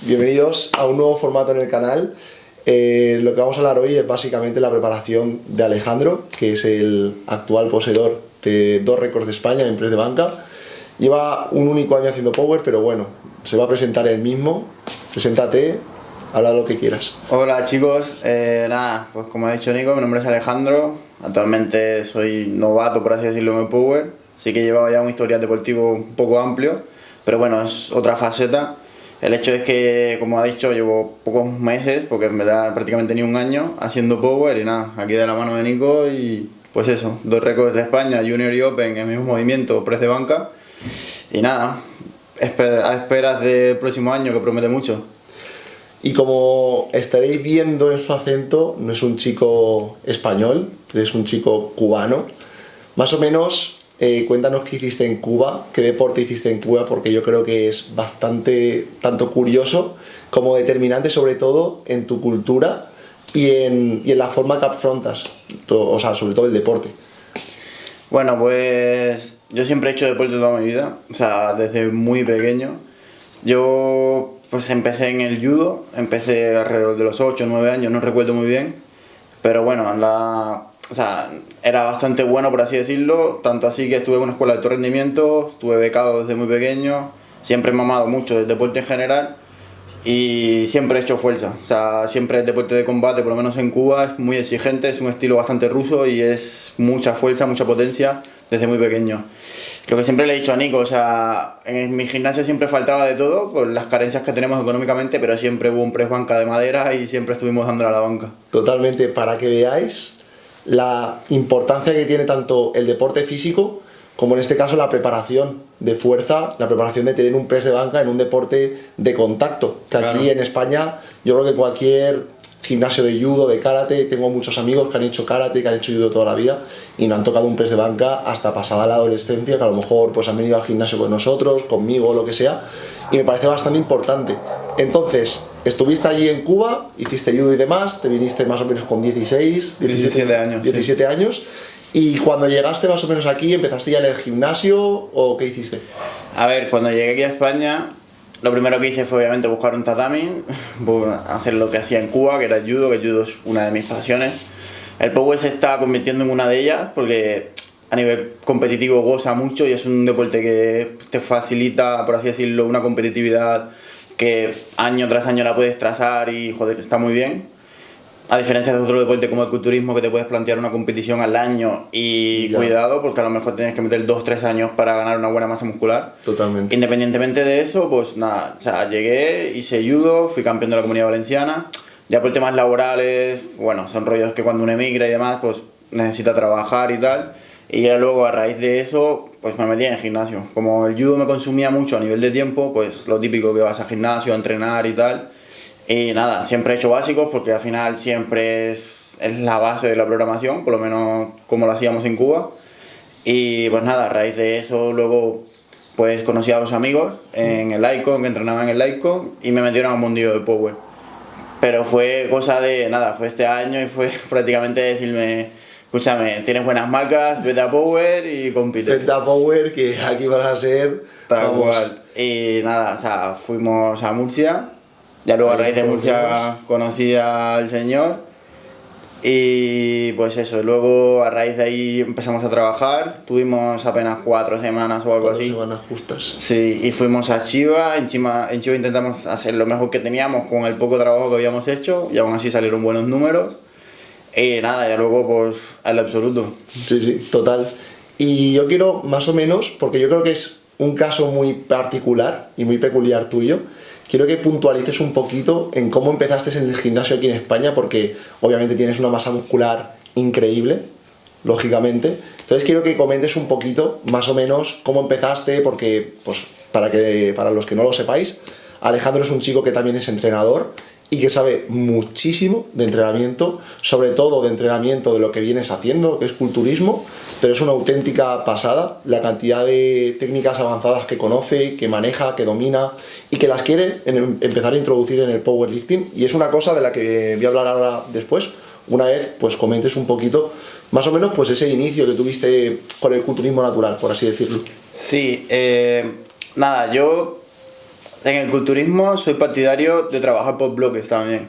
bienvenidos a un nuevo formato en el canal. Lo que vamos a hablar hoy es básicamente la preparación de Alejandro, que es el actual poseedor de 2 récords de España en press de banca. Lleva un único año haciendo power, pero bueno, se va a presentar él mismo. Preséntate, habla lo que quieras. Hola chicos, nada, pues como ha dicho Nico, mi nombre es Alejandro. Actualmente soy novato, por así decirlo, en el power. Sí que llevaba ya un historial deportivo un poco amplio, pero bueno, es otra faceta. El hecho es que, como ha dicho, llevo pocos meses, porque en verdad prácticamente ni un año, haciendo power y nada, aquí de la mano de Nico y pues eso, 2 récords de España, Junior y Open en el mismo movimiento, press de banca. Y nada, a esperas del próximo año, que promete mucho. Y como estaréis viendo en su acento, no es un chico español, es un chico cubano. Más o menos, cuéntanos qué hiciste en Cuba, qué deporte hiciste en Cuba, porque yo creo que es bastante tanto curioso como determinante, sobre todo en tu cultura y en la forma que afrontas, o sea, sobre todo el deporte. Bueno, pues yo siempre he hecho deporte toda mi vida, o sea, desde muy pequeño. Yo pues empecé en el judo, empecé alrededor de los 8 o 9 años, no recuerdo muy bien, pero bueno, o sea, era bastante bueno, por así decirlo, tanto así que estuve en una escuela de alto rendimiento, estuve becado desde muy pequeño, siempre he mamado mucho del deporte en general y siempre he hecho fuerza. O sea, siempre el deporte de combate, por lo menos en Cuba, es muy exigente, es un estilo bastante ruso y es mucha fuerza, mucha potencia desde muy pequeño. Lo que siempre le he dicho a Nico, o sea, en mi gimnasio siempre faltaba de todo por las carencias que tenemos económicamente, pero siempre hubo un press banca de madera y siempre estuvimos dándole a la banca. Totalmente, para que veáis la importancia que tiene tanto el deporte físico como en este caso la preparación de fuerza, la preparación de tener un press de banca en un deporte de contacto. Que aquí Claro. en España, yo creo que cualquier gimnasio de judo, de karate, tengo muchos amigos que han hecho karate, que han hecho judo toda la vida y no han tocado un press de banca hasta pasada la adolescencia, que a lo mejor pues han venido al gimnasio con nosotros, conmigo, lo que sea, y me parece bastante importante. Entonces, estuviste allí en Cuba, hiciste judo y demás, te viniste más o menos con 17 años, 17 años. Y cuando llegaste más o menos aquí, ¿empezaste ya en el gimnasio o qué hiciste? A ver, cuando llegué aquí a España, lo primero que hice fue obviamente buscar un tatami, hacer lo que hacía en Cuba, que era el judo, que el judo es una de mis pasiones. El power se está convirtiendo en una de ellas porque a nivel competitivo goza mucho y es un deporte que te facilita, por así decirlo, una competitividad que año tras año la puedes trazar y joder, está muy bien. A diferencia de otro deporte como el culturismo, que te puedes plantear una competición al año y Ya. cuidado, porque a lo mejor tienes que meter 2 o 3 años para ganar una buena masa muscular. Totalmente. Independientemente de eso, pues nada, o sea, llegué, hice judo, fui campeón de la Comunidad Valenciana. Ya por temas laborales, bueno, son rollos que cuando uno emigra y demás, pues necesita trabajar y tal. Y ya luego a raíz de eso, pues me metí en el gimnasio. Como el judo me consumía mucho a nivel de tiempo, pues lo típico que vas al gimnasio a entrenar y tal. Y nada, siempre he hecho básicos porque al final siempre es la base de la programación, por lo menos como lo hacíamos en Cuba. Y pues nada, a raíz de eso luego pues conocí a 2 amigos en el Icon, que entrenaban en el Icon, y me metieron a un mundillo de power. Pero fue cosa de nada, fue este año y fue prácticamente decirme, escúchame, tienes buenas marcas, vete a power y compite. Penta Power, que aquí van a ser... Tal vamos, cual. Y nada, o sea, fuimos a Murcia. Ya luego a Ahí raíz de nos Murcia conocí al señor y pues eso, luego a raíz de ahí empezamos a trabajar, tuvimos apenas 4 semanas o algo 4 así. semanas justas. Sí, y fuimos a Chiva, en Chiva intentamos hacer lo mejor que teníamos con el poco trabajo que habíamos hecho y aún así salieron buenos números. Y nada, ya luego pues al absoluto. Sí, sí, total. Y yo quiero más o menos, porque yo creo que es un caso muy particular y muy peculiar tuyo, quiero que puntualices un poquito en cómo empezaste en el gimnasio aquí en España, porque obviamente tienes una masa muscular increíble, lógicamente. Entonces quiero que comentes un poquito, más o menos, cómo empezaste, porque, pues, para los que no lo sepáis, Alejandro es un chico que también es entrenador y que sabe muchísimo de entrenamiento, sobre todo de entrenamiento de lo que vienes haciendo, que es culturismo, pero es una auténtica pasada la cantidad de técnicas avanzadas que conoce, que maneja, que domina y que las quiere empezar a introducir en el powerlifting, y es una cosa de la que voy a hablar ahora después, una vez pues comentes un poquito más o menos pues ese inicio que tuviste con el culturismo natural, por así decirlo. Sí, nada, yo en el culturismo soy partidario de trabajar por bloques también.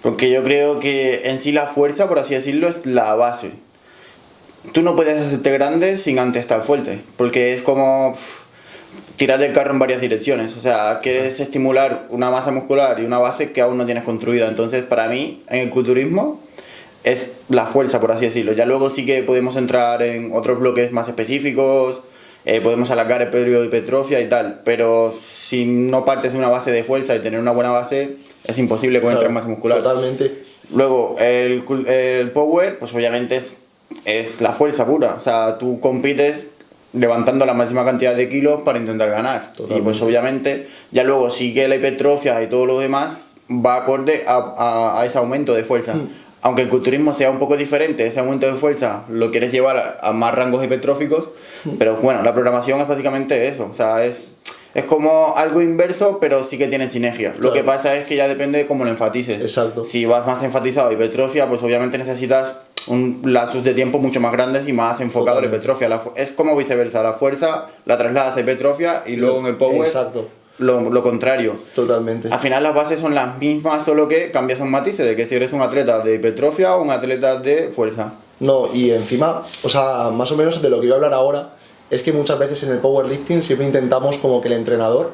Porque yo creo que en sí la fuerza, por así decirlo, es la base. Tú no puedes hacerte grande sin antes estar fuerte. Porque es como tirar del carro en varias direcciones. O sea, quieres estimular una masa muscular y una base que aún no tienes construida. Entonces, para mí, en el culturismo, es la fuerza, por así decirlo. Ya luego sí que podemos entrar en otros bloques más específicos, podemos alargar el periodo de hipertrofia y tal, pero si no partes de una base de fuerza y tener una buena base, es imposible que entre en masa muscular. Totalmente. Luego, el power, pues obviamente es la fuerza pura. O sea, tú compites levantando la máxima cantidad de kilos para intentar ganar. Totalmente. Y pues obviamente, ya luego sí que la hipertrofia y todo lo demás va acorde a ese aumento de fuerza. Aunque el culturismo sea un poco diferente, ese aumento de fuerza lo quieres llevar a más rangos hipertróficos, pero bueno, la programación es básicamente eso, o sea, es como algo inverso, pero sí que tiene sinergias. Claro. Lo que pasa es que ya depende de cómo lo enfatices. Exacto. Si vas más enfatizado a hipertrofia, pues obviamente necesitas un lapsus de tiempo mucho más grandes y más enfocado a la hipertrofia. Es como viceversa, la fuerza la trasladas a hipertrofia y luego en el power... Exacto. Lo contrario. Totalmente. Al final las bases son las mismas, solo que cambias un matiz de que si eres un atleta de hipertrofia o un atleta de fuerza. No, y encima, o sea, más o menos de lo que voy a hablar ahora, es que muchas veces en el powerlifting siempre intentamos como que el entrenador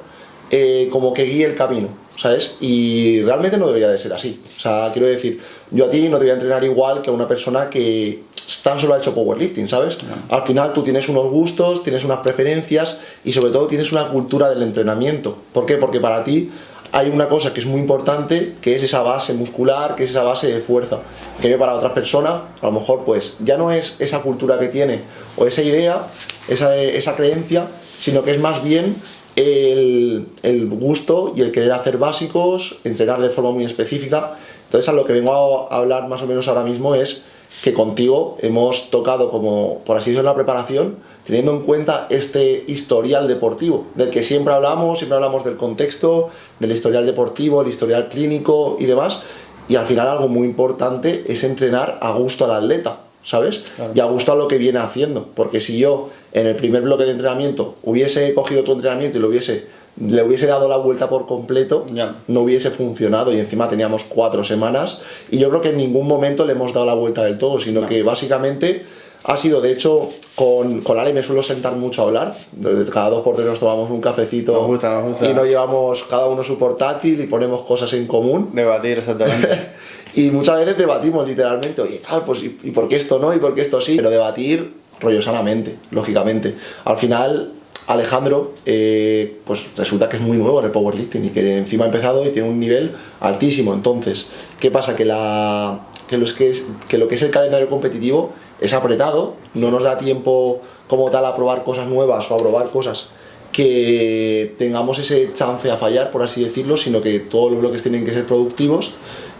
como que guíe el camino, ¿sabes? Y realmente no debería de ser así. O sea, quiero decir, yo a ti no te voy a entrenar igual que a una persona que tan solo ha hecho powerlifting, ¿sabes? Al final tú tienes unos gustos, tienes unas preferencias y sobre todo tienes una cultura del entrenamiento. ¿Por qué? Porque para ti hay una cosa que es muy importante, que es esa base muscular, que es esa base de fuerza. Que para otras personas, a lo mejor pues ya no es esa cultura que tiene o esa idea, esa creencia, sino que es más bien el gusto y el querer hacer básicos, entrenar de forma muy específica. Entonces a lo que vengo a hablar más o menos ahora mismo es que contigo hemos tocado, como por así decirlo, la preparación, teniendo en cuenta este historial deportivo, del que siempre hablamos del contexto, del historial deportivo, el historial clínico y demás, y al final algo muy importante es entrenar a gusto al atleta, ¿sabes? Claro. Y a gusto a lo que viene haciendo, porque si yo en el primer bloque de entrenamiento hubiese cogido tu entrenamiento y le hubiese dado la vuelta por completo, no hubiese funcionado, y encima teníamos 4 semanas y yo creo que en ningún momento le hemos dado la vuelta del todo, sino que básicamente ha sido, de hecho, con Ale me suelo sentar mucho a hablar, cada 2 por 3 nos tomamos un cafecito. Nos gusta. Y nos llevamos cada uno su portátil y ponemos cosas en común. Debatir, exactamente. Y muchas veces debatimos literalmente, oye, tal, pues ¿y por qué esto no? ¿Y por qué esto sí? Pero debatir rollo sanamente, lógicamente. Al final Alejandro, pues resulta que es muy nuevo en el powerlifting y que encima ha empezado y tiene un nivel altísimo. Entonces, ¿qué pasa? Que lo que es el calendario competitivo es apretado, no nos da tiempo como tal a probar cosas nuevas o a probar cosas que tengamos ese chance a fallar, por así decirlo, sino que todos los bloques tienen que ser productivos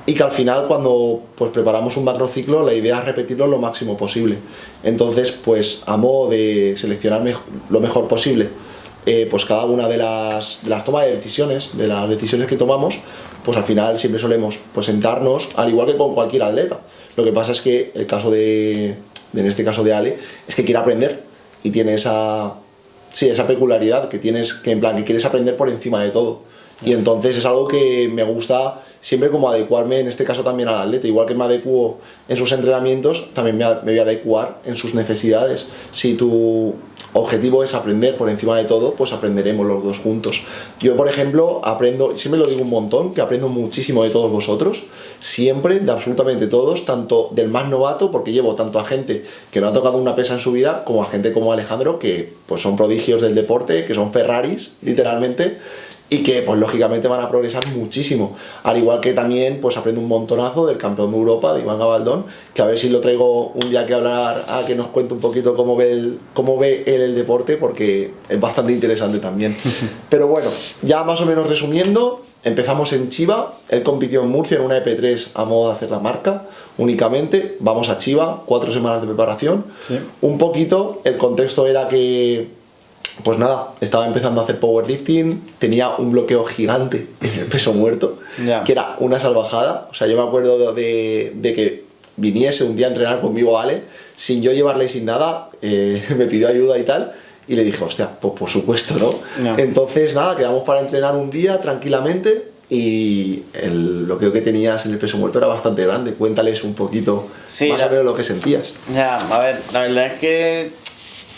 y que al final cuando pues preparamos un macrociclo la idea es repetirlo lo máximo posible. Entonces, pues a modo de seleccionar lo mejor posible pues cada una de las tomas de decisiones que tomamos, pues al final siempre solemos pues sentarnos, al igual que con cualquier atleta. Lo que pasa es que el caso en este caso de Ale, es que quiere aprender y tiene esa peculiaridad que quieres aprender por encima de todo. Y entonces es algo que me gusta siempre como adecuarme, en este caso también al atleta, igual que me adecuo en sus entrenamientos, también me voy a adecuar en sus necesidades. Si tu objetivo es aprender por encima de todo, pues aprenderemos los dos juntos. Yo, por ejemplo, aprendo, siempre lo digo un montón, que aprendo muchísimo de todos vosotros, siempre, de absolutamente todos, tanto del más novato, porque llevo tanto a gente que no ha tocado una pesa en su vida, como a gente como Alejandro, que pues son prodigios del deporte, que son Ferraris, literalmente, y que pues lógicamente van a progresar muchísimo, al igual que también pues aprendo un montonazo del campeón de Europa, de Iván Gabaldón, que a ver si lo traigo un día que hablar, a que nos cuente un poquito cómo ve él el deporte, porque es bastante interesante también. Pero bueno, ya más o menos resumiendo, empezamos en Chiva, él compitió en Murcia en una EP3 a modo de hacer la marca únicamente, vamos a Chiva, 4 semanas de preparación, sí. Un poquito, el contexto era que pues nada, estaba empezando a hacer powerlifting, tenía un bloqueo gigante en el peso muerto, que era una salvajada. O sea, yo me acuerdo de que viniese un día a entrenar conmigo Ale, sin yo llevarle sin nada, me pidió ayuda y tal, Y le dije, hostia, pues por supuesto, ¿no? No. Entonces, nada, quedamos para entrenar un día tranquilamente y el bloqueo que tenías en el peso muerto era bastante grande. Cuéntales un poquito Sí, más o menos lo que sentías. Ya, a ver, la verdad es que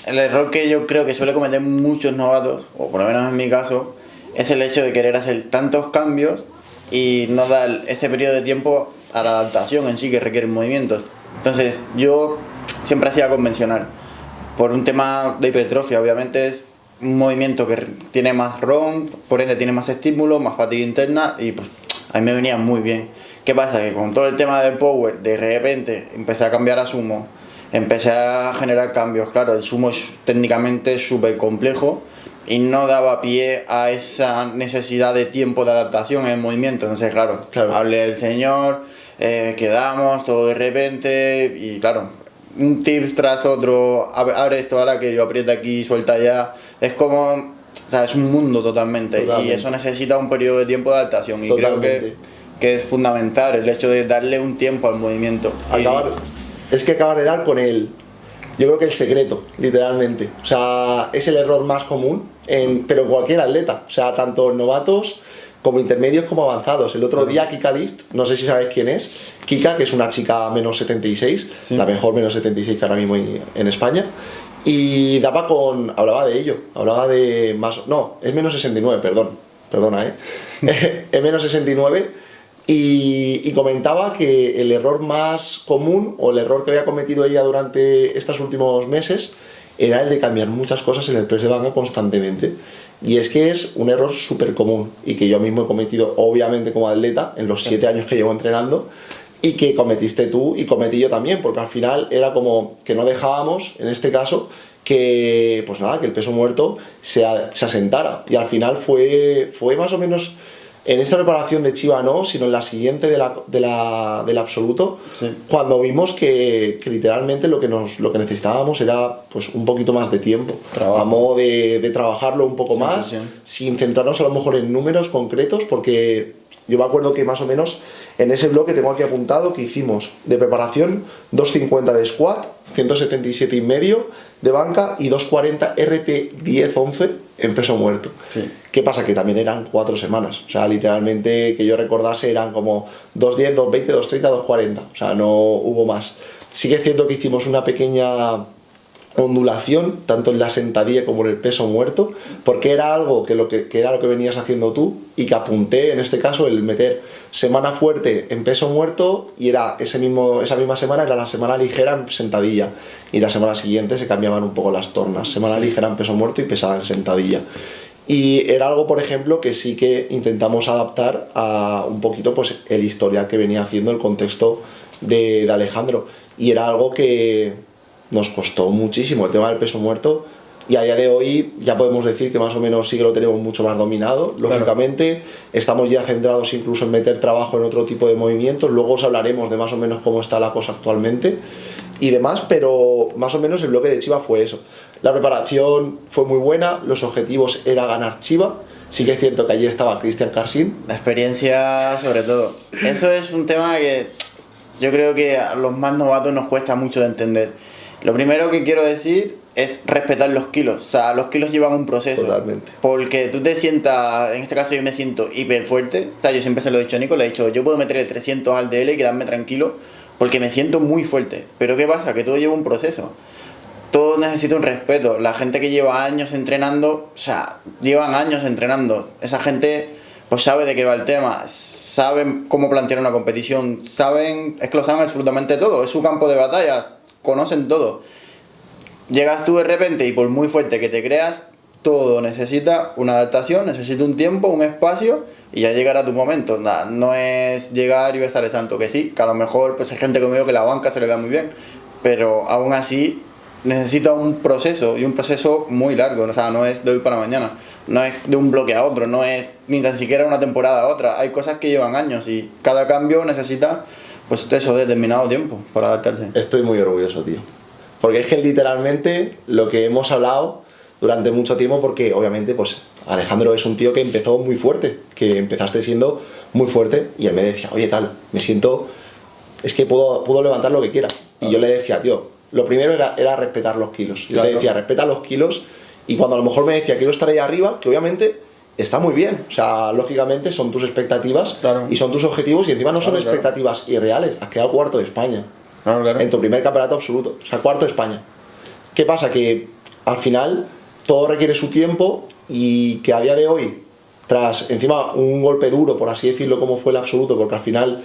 el error que yo creo que suele cometer muchos novatos, o por lo menos en mi caso, es el hecho de querer hacer tantos cambios y no dar este periodo de tiempo a la adaptación en sí que requieren movimientos. Entonces, yo siempre hacía convencional. Por un tema de hipertrofia, obviamente es un movimiento que tiene más ROM, por ende tiene más estímulo, más fatiga interna y pues a mí me venía muy bien. ¿Qué pasa? Que con todo el tema del power, de repente empecé a cambiar a sumo, empecé a generar cambios. Claro, el sumo es técnicamente súper complejo y no daba pie a esa necesidad de tiempo de adaptación en el movimiento. Entonces, claro. Hablé del señor, quedamos todo de repente y claro, un tip tras otro, abre esto ahora que yo aprieta aquí, suelta allá. Es como, o sea, es un mundo totalmente. Y eso necesita un periodo de tiempo de adaptación y creo que es fundamental el hecho de darle un tiempo al movimiento. Es que acabas de dar con el, yo creo que el secreto, literalmente. O sea, es el error más común, pero en cualquier atleta. O sea, tanto novatos como intermedios como avanzados. El otro día Kika Lift, no sé si sabes quién es, Kika, que es una chica menos 76, sí, la mejor menos 76 que ahora mismo hay en España, y hablaba de ello, hablaba de más, no, es menos 69, perdona, es menos 69, y comentaba que el error más común, o el error que había cometido ella durante estos últimos meses, era el de cambiar muchas cosas en el press de banca constantemente. Y es que es un error súper común y que yo mismo he cometido, obviamente, como atleta, en los 7 años que llevo entrenando, y que cometiste tú y cometí yo también, porque al final era como que no dejábamos, en este caso, que pues nada, que el peso muerto se asentara. Y al final fue más o menos, en esta preparación de Chiva no, sino en la siguiente del absoluto, sí, cuando vimos que literalmente lo que necesitábamos era pues un poquito más de tiempo, a modo de trabajarlo un poco más, sin centrarnos a lo mejor en números concretos, porque yo me acuerdo que más o menos en ese bloque tengo aquí apuntado que hicimos de preparación 250 de squat, 177 y medio de banca y 240 RP 10-11 en peso muerto. Sí. ¿Qué pasa? Que también eran 4 semanas. O sea, literalmente, que yo recordase, eran como 210, 220, 230, 240. O sea, no hubo más. Sí que es cierto que hicimos una pequeña ondulación, tanto en la sentadilla como en el peso muerto, porque era algo que era lo que venías haciendo tú, y que apunté, en este caso, el meter semana fuerte en peso muerto, y era esa misma semana era la semana ligera en sentadilla, y la semana siguiente se cambiaban un poco las tornas, semana ligera en peso muerto y pesada en sentadilla. Y era algo, por ejemplo, que sí que intentamos adaptar a un poquito pues el historial que venía haciendo, el contexto de Alejandro, y era algo que nos costó muchísimo, el tema del peso muerto, y a día de hoy ya podemos decir que más o menos sí que lo tenemos mucho más dominado, lógicamente. Claro. Estamos ya centrados incluso en meter trabajo en otro tipo de movimientos, luego os hablaremos de más o menos cómo está la cosa actualmente y demás, pero más o menos el bloque de Chiva fue eso. La preparación fue muy buena, los objetivos era ganar Chiva. Sí que es cierto que allí estaba Cristian Carsin. La experiencia sobre todo. Eso es un tema que yo creo que a los más novatos nos cuesta mucho de entender. Lo primero que quiero decir es respetar los kilos. O sea, los kilos llevan un proceso. Totalmente. Porque tú te sientas, en este caso yo me siento hiper fuerte. O sea, yo siempre se lo he dicho a Nico, le he dicho, yo puedo meterle 300 al DL y quedarme tranquilo porque me siento muy fuerte. Pero ¿qué pasa? Que todo lleva un proceso. Todo necesita un respeto. La gente que lleva años entrenando, o sea, llevan años entrenando. Esa gente pues sabe de qué va el tema, saben cómo plantear una competición, es que lo saben absolutamente todo. Es su campo de batallas. Conocen todo. Llegas tú de repente y por muy fuerte que te creas, todo necesita una adaptación, necesita un tiempo, un espacio y ya llegará tu momento. Nada, no es llegar y estar tanto, que sí, que a lo mejor pues hay gente conmigo que la banca se le da muy bien, pero aún así necesita un proceso y un proceso muy largo. O sea, no es de hoy para mañana, no es de un bloque a otro, no es ni tan siquiera una temporada a otra. Hay cosas que llevan años y cada cambio necesita pues eso, determinado tiempo para adaptarse. Estoy muy orgulloso, tío. Porque es que literalmente lo que hemos hablado durante mucho tiempo, porque obviamente pues Alejandro es un tío que empezó muy fuerte, que empezaste siendo muy fuerte, y él me decía, oye tal, me siento, es que puedo levantar lo que quiera. Y yo le decía, tío, lo primero era respetar los kilos. Yo te decía, respeta los kilos Y cuando a lo mejor me decía, quiero estar ahí arriba, que obviamente está muy bien. O sea, lógicamente son tus expectativas Claro. y son tus objetivos y encima no son Claro, claro. expectativas irreales. Has quedado cuarto de España. Claro, claro. En tu primer campeonato absoluto. O sea, cuarto de España. ¿Qué pasa? Que al final todo requiere su tiempo y que a día de hoy, tras encima un golpe duro, por así decirlo, como fue el absoluto, porque al final,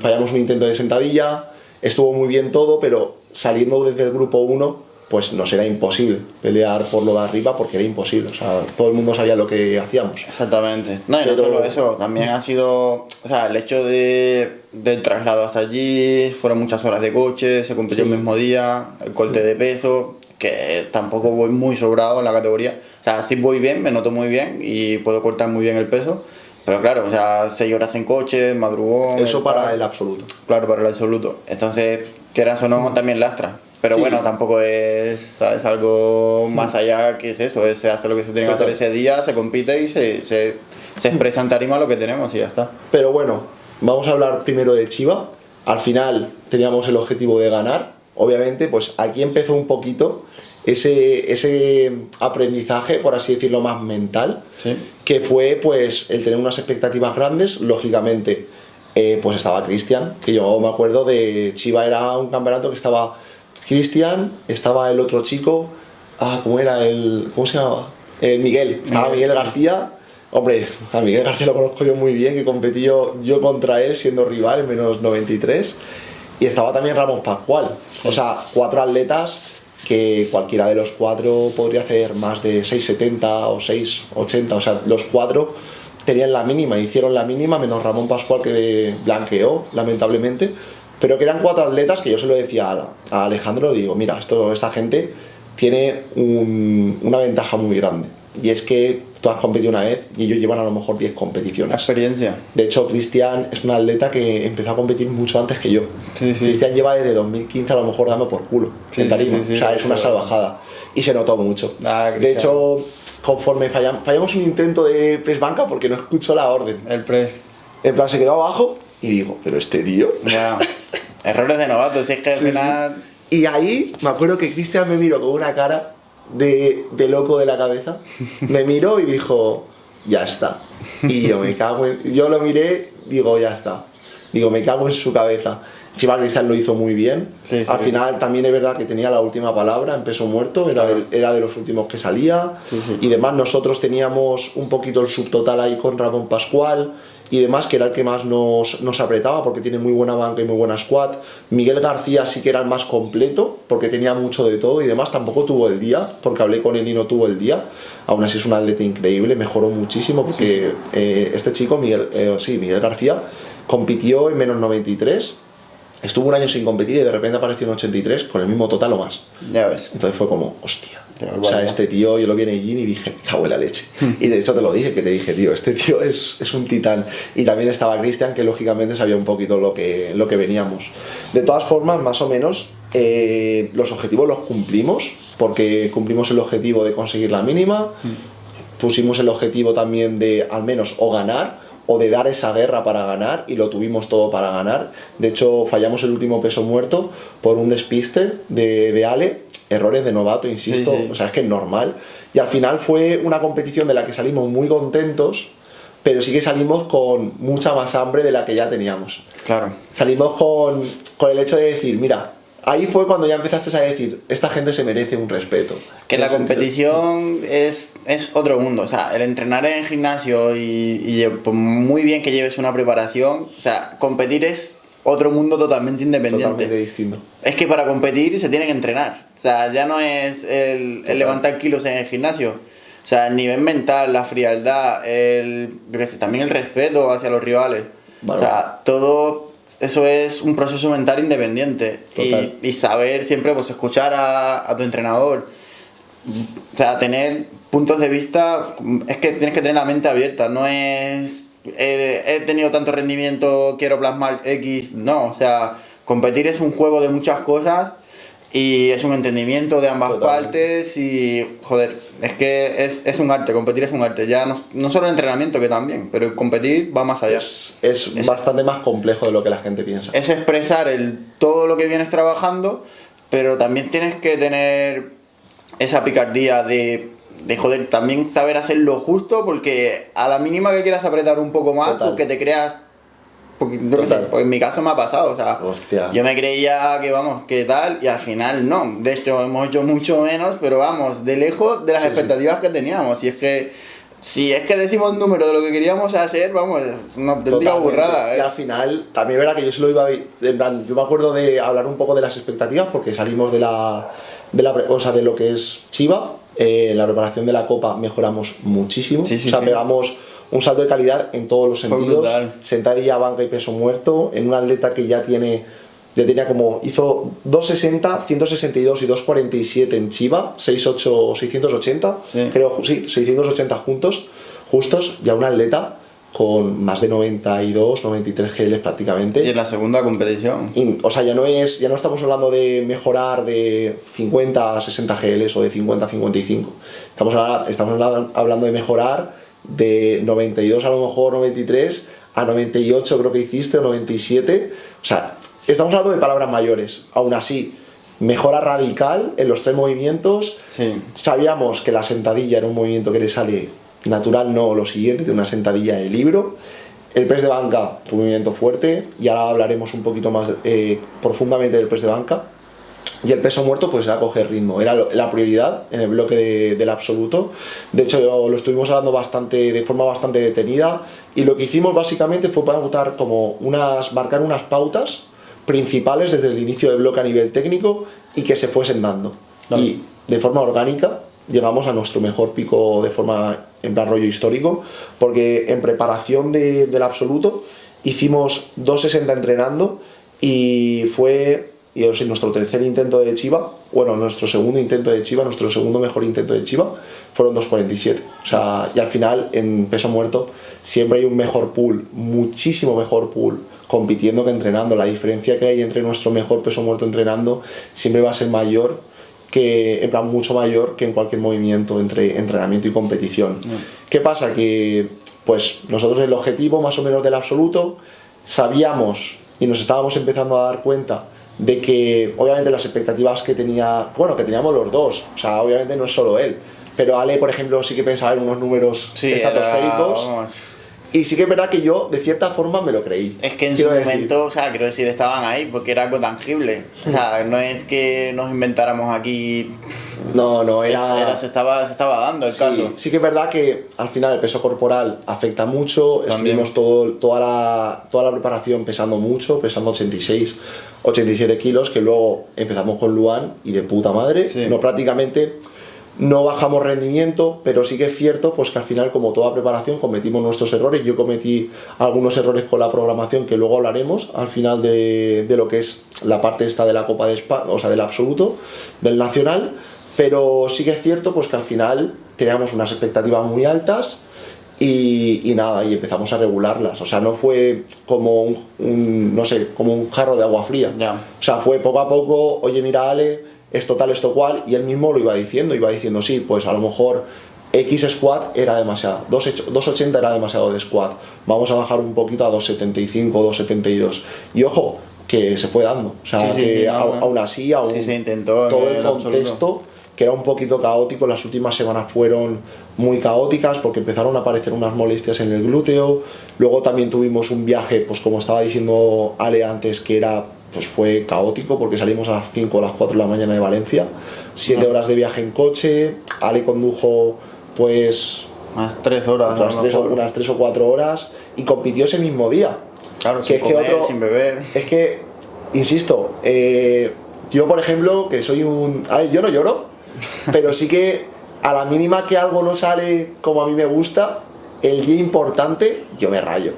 fallamos un intento de sentadilla, estuvo muy bien todo, pero saliendo desde el grupo 1, pues nos era imposible pelear por lo de arriba porque era imposible. O sea, todo el mundo sabía lo que hacíamos. Exactamente. No, y no Pero- solo eso, también ha sido, o sea, el hecho del traslado hasta allí, fueron muchas horas de coche, se compitió Sí. el mismo día, el corte de peso, que tampoco voy muy sobrado en la categoría. O sea, sí voy bien, me noto muy bien y puedo cortar muy bien el peso, pero claro, o sea, 6 horas en coche, madrugón. Eso para tal. el absoluto. Claro, para el absoluto. Entonces, quieras o no, también lastra. Pero Sí. bueno, tampoco es, ¿sabes? Algo más allá que es eso. Se hace lo que se tiene que hacer Total. ese día, se compite y se expresa en tarima lo que tenemos y ya está. Pero bueno, vamos a hablar primero de Chiva. Al final teníamos el objetivo de ganar. Obviamente, pues aquí empezó un poquito ese aprendizaje, por así decirlo, más mental, Sí. que fue pues el tener unas expectativas grandes. Lógicamente, pues estaba Cristian, que yo me acuerdo de Chiva, era un campeonato que estaba Cristian, estaba el otro chico, ¿cómo era? ¿Cómo se llamaba? Miguel, estaba Miguel García. Hombre, a Miguel García lo conozco yo muy bien, que competí yo contra él siendo rival en menos 93. Y estaba también Ramón Pascual. O sea, 4 atletas que cualquiera de los 4 podría hacer más de 6,70 o 6,80. O sea, los 4 tenían la mínima, hicieron la mínima, menos Ramón Pascual, que blanqueó, lamentablemente. Pero que eran 4 atletas que yo se lo decía a Alejandro, digo, mira, esta gente tiene una ventaja muy grande. Y es que tú has competido una vez y ellos llevan a lo mejor 10 competiciones. Experiencia. De hecho, Cristian es un atleta que empezó a competir mucho antes que yo. Sí, sí. Cristian lleva desde 2015 a lo mejor dando por culo Sí, en tarima. sí, sí, o sea, sí, es una sí. salvajada. Y se notó mucho. Ah, de Cristian. hecho, conforme fallamos un intento de press banca porque no escuchó la orden. El press. En plan, se quedó abajo y digo, pero este tío... Ya. Errores de novato, si es que al Sí, sí. final. Y ahí me acuerdo que Cristian me miró con una cara de loco de la cabeza. Me miró y dijo, ya está. Y yo me cago en... Yo lo miré, digo, ya está. Digo, me cago en su cabeza. Encima Cristian lo hizo muy bien. Sí, sí, Al sí. final también es verdad que tenía la última palabra en peso muerto, Claro. era de los últimos que salía. Sí, sí. Y demás, nosotros teníamos un poquito el subtotal ahí con Ramón Pascual y demás, que era el que más nos apretaba porque tiene muy buena banca y muy buena squat. Miguel García sí que era el más completo porque tenía mucho de todo y demás, tampoco tuvo el día, porque hablé con él y no tuvo el día. Aún así es un atleta increíble, mejoró muchísimo porque este chico, Miguel García, compitió en menos 93, estuvo un año sin competir y de repente apareció en 83 con el mismo total o más. Ya ves. Entonces fue como, hostia. Qué O sea, barbaridad. este tío, yo lo vi en Eugene y dije, me cago en la leche. Y de hecho te lo dije, que te dije, tío, este tío es un titán. Y también estaba Cristian, que lógicamente sabía un poquito lo que veníamos. De todas formas, más o menos, los objetivos los cumplimos, porque cumplimos el objetivo de conseguir la mínima, pusimos el objetivo también de al menos o ganar, o de dar esa guerra para ganar, y lo tuvimos todo para ganar. De hecho, fallamos el último peso muerto por un despiste de Ale, errores de novato, insisto, Sí, sí. o sea, es que es normal. Y al final fue una competición de la que salimos muy contentos, pero sí que salimos con mucha más hambre de la que ya teníamos. Claro. Salimos con el hecho de decir, mira, ahí fue cuando ya empezaste a decir, esta gente se merece un respeto. Que En la el sentido- competición es otro mundo, o sea, el entrenar en el gimnasio y por muy bien que lleves una preparación, o sea, competir es otro mundo totalmente independiente. Totalmente distinto. Es que para competir se tiene que entrenar, o sea, ya no es el Total. levantar kilos en el gimnasio, o sea, el nivel mental, la frialdad, yo qué sé, también el respeto hacia los rivales, Vale. o sea, todo eso es un proceso mental independiente Total. y saber siempre pues escuchar a tu entrenador. O sea, tener puntos de vista, es que tienes que tener la mente abierta, no es he tenido tanto rendimiento, quiero plasmar X, no, o sea, competir es un juego de muchas cosas y es un entendimiento de ambas Totalmente. partes y, joder, es que es un arte, competir es un arte, ya no solo el entrenamiento que también, pero competir va más allá. Es bastante más complejo de lo que la gente piensa. Es expresar todo lo que vienes trabajando, pero también tienes que tener esa picardía de joder, también saber hacer lo justo, porque a la mínima que quieras apretar un poco más, Total. porque te creas. Porque, yo qué sé, Total. pues en mi caso me ha pasado, o sea, Hostia. yo me creía que vamos, que tal, y al final no. De hecho, hemos hecho mucho menos, pero vamos, de lejos de las Sí, expectativas que teníamos. Si es que decimos número de lo que queríamos hacer, vamos, es una auténtica Totalmente. burrada. Y al final, también verá que yo se lo iba a en plan, yo me acuerdo de hablar un poco de las expectativas, porque salimos o sea, de lo que es Chiva, la preparación de la Copa mejoramos muchísimo, Sí, sí, o sea, sí. pegamos un salto de calidad en todos los Fue sentidos, brutal. sentadilla, banca y peso muerto, en un atleta que ya tenía como, hizo 260, 162 y 247 en Chiva, 68, 680, Sí. creo, sí, 680 justos, ya un atleta con más de 92, 93 GLs prácticamente. Y en la segunda competición. O sea, ya no estamos hablando de mejorar de 50 a 60 GLs o de 50 a 55. Estamos hablando de mejorar de 92 a lo mejor 93 a 98 creo que hiciste o 97. O sea, estamos hablando de palabras mayores. Aún así, mejora radical en los 3 movimientos. Sí. Sabíamos que la sentadilla era un movimiento que le sale natural, no lo siguiente, de una sentadilla de libro. El press de banca, un movimiento fuerte, y ahora hablaremos un poquito más profundamente del press de banca. Y el peso muerto pues era coger ritmo, era la prioridad en el bloque del absoluto. De hecho lo estuvimos hablando de forma bastante detenida, y lo que hicimos básicamente fue marcar unas pautas principales desde el inicio del bloque a nivel técnico y que se fuesen dando. Claro. Y de forma orgánica llegamos a nuestro mejor pico de forma en plan rollo histórico, porque en preparación del absoluto hicimos 260 entrenando y fue nuestro tercer intento de Chiva, nuestro segundo intento de Chiva, nuestro segundo mejor intento de Chiva fueron 247. O sea, y al final en peso muerto siempre hay un mejor pool, muchísimo mejor pool compitiendo que entrenando. La diferencia que hay entre nuestro mejor peso muerto entrenando siempre va a ser mayor mucho mayor que en cualquier movimiento entre entrenamiento y competición. ¿Qué pasa? Que pues nosotros el objetivo más o menos del absoluto sabíamos y nos estábamos empezando a dar cuenta de que obviamente las expectativas que teníamos los dos, o sea, obviamente no es solo él, pero Ale, por ejemplo, sí que pensaba en unos números estratosféricos. Y sí que es verdad que yo, de cierta forma, me lo creí. Es que en su momento, o sea, quiero decir, estaban ahí porque era algo tangible. O sea, no es que nos inventáramos aquí. No, se estaba dando el caso. Sí que es verdad que al final el peso corporal afecta mucho. También. Estuvimos toda la preparación pesando mucho, pesando 86, 87 kilos, que luego empezamos con Luan y de puta madre. Sí. No bajamos rendimiento, pero sí que es cierto pues que al final, como toda preparación, cometimos nuestros errores. Yo cometí algunos errores con la programación que luego hablaremos al final de lo que es la parte esta de la Copa de España, o sea, del absoluto, del nacional, pero sí que es cierto pues que al final teníamos unas expectativas muy altas y nada, y empezamos a regularlas. O sea, no fue como como un jarro de agua fría. Ya. O sea, fue poco a poco, oye, mira, Ale, esto tal, esto cual, y él mismo lo iba diciendo, sí, pues a lo mejor X squat era demasiado, 280 era demasiado de squat, vamos a bajar un poquito a 275, 272, y ojo, que se fue dando, o sea, aún así, se intentó todo el absoluto. contexto, que era un poquito caótico, las últimas semanas fueron muy caóticas porque empezaron a aparecer unas molestias en el glúteo, luego también tuvimos un viaje, pues como estaba diciendo Ale antes, que fue caótico porque salimos a las 5 o las 4 de la mañana de Valencia, 7 horas de viaje en coche, Ale condujo pues unas 3 horas, unas 3 o 4 horas y compitió ese mismo día. Claro, sin comer, sin beber. Es que, insisto, yo por ejemplo, que soy yo no lloro, pero sí que a la mínima que algo no sale como a mí me gusta, el día importante, yo me rayo,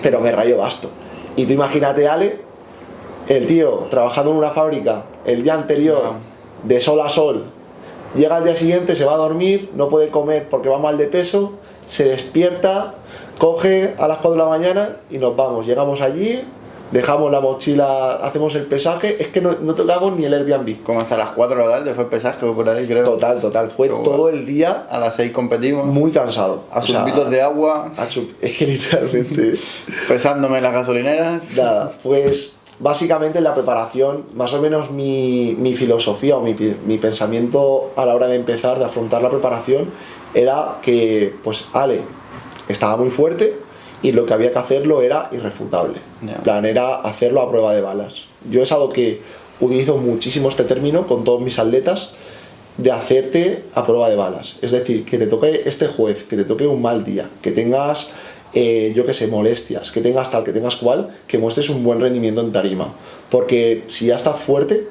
pero me rayo basto. Y tú imagínate, Ale, el tío trabajando en una fábrica el día anterior, de sol a sol, llega al día siguiente, se va a dormir, no puede comer porque va mal de peso, se despierta, coge a las 4 de la mañana y nos vamos. Llegamos allí, dejamos la mochila, hacemos el pesaje, es que no tocamos ni el Airbnb. Como hasta las 4 de la tarde fue el pesaje por ahí, creo. Total, fue todo el día. A las 6 competimos. Muy cansado. A chupitos de agua. Es que literalmente. Pesándome en las gasolineras. Nada, pues básicamente en la preparación, más o menos mi filosofía o mi pensamiento a la hora de empezar, de afrontar la preparación, era que pues Ale estaba muy fuerte y lo que había que hacerlo era irrefutable. Yeah. En plan, era hacerlo a prueba de balas. Yo es algo que utilizo muchísimo este término con todos mis atletas, de hacerte a prueba de balas. Es decir, que te toque este juez, que te toque un mal día, que tengas, yo que sé, molestias, que tengas tal, que tengas cual, que muestres un buen rendimiento en tarima. Porque si ya estás fuerte,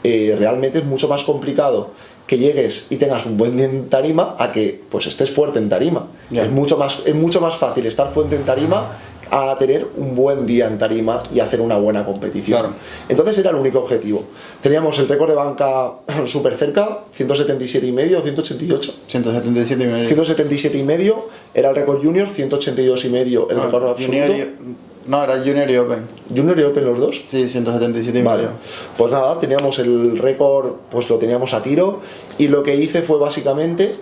realmente es mucho más complicado que llegues y tengas un buen día en tarima a que pues estés fuerte en tarima. Yeah. Es mucho más fácil estar fuerte en tarima a tener un buen día en tarima y hacer una buena competición. Claro. Entonces era el único objetivo. Teníamos el récord de banca súper cerca, 177,5 o 188. 177,5. 177,5 era el récord junior, 182,5 el récord absoluto. No, era Junior y Open. ¿Junior y Open los dos? Sí, 177,5. Vale, pues nada, teníamos el récord, pues lo teníamos a tiro, y lo que hice fue básicamente,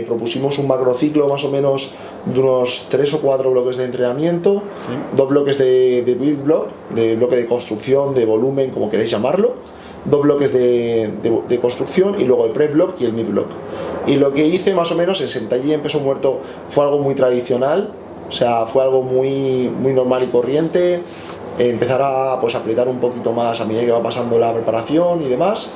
propusimos un macrociclo más o menos de unos 3 o 4 bloques de entrenamiento, Sí. 2 bloques de build block, de bloque de construcción, de volumen, como queréis llamarlo, 2 bloques de construcción y luego el prep block y el mid block. Y lo que hice más o menos en sentadilla en peso muerto fue algo muy tradicional. O sea, fue algo muy normal y corriente, empezar a pues, apretar un poquito más a medida que va pasando la preparación y demás,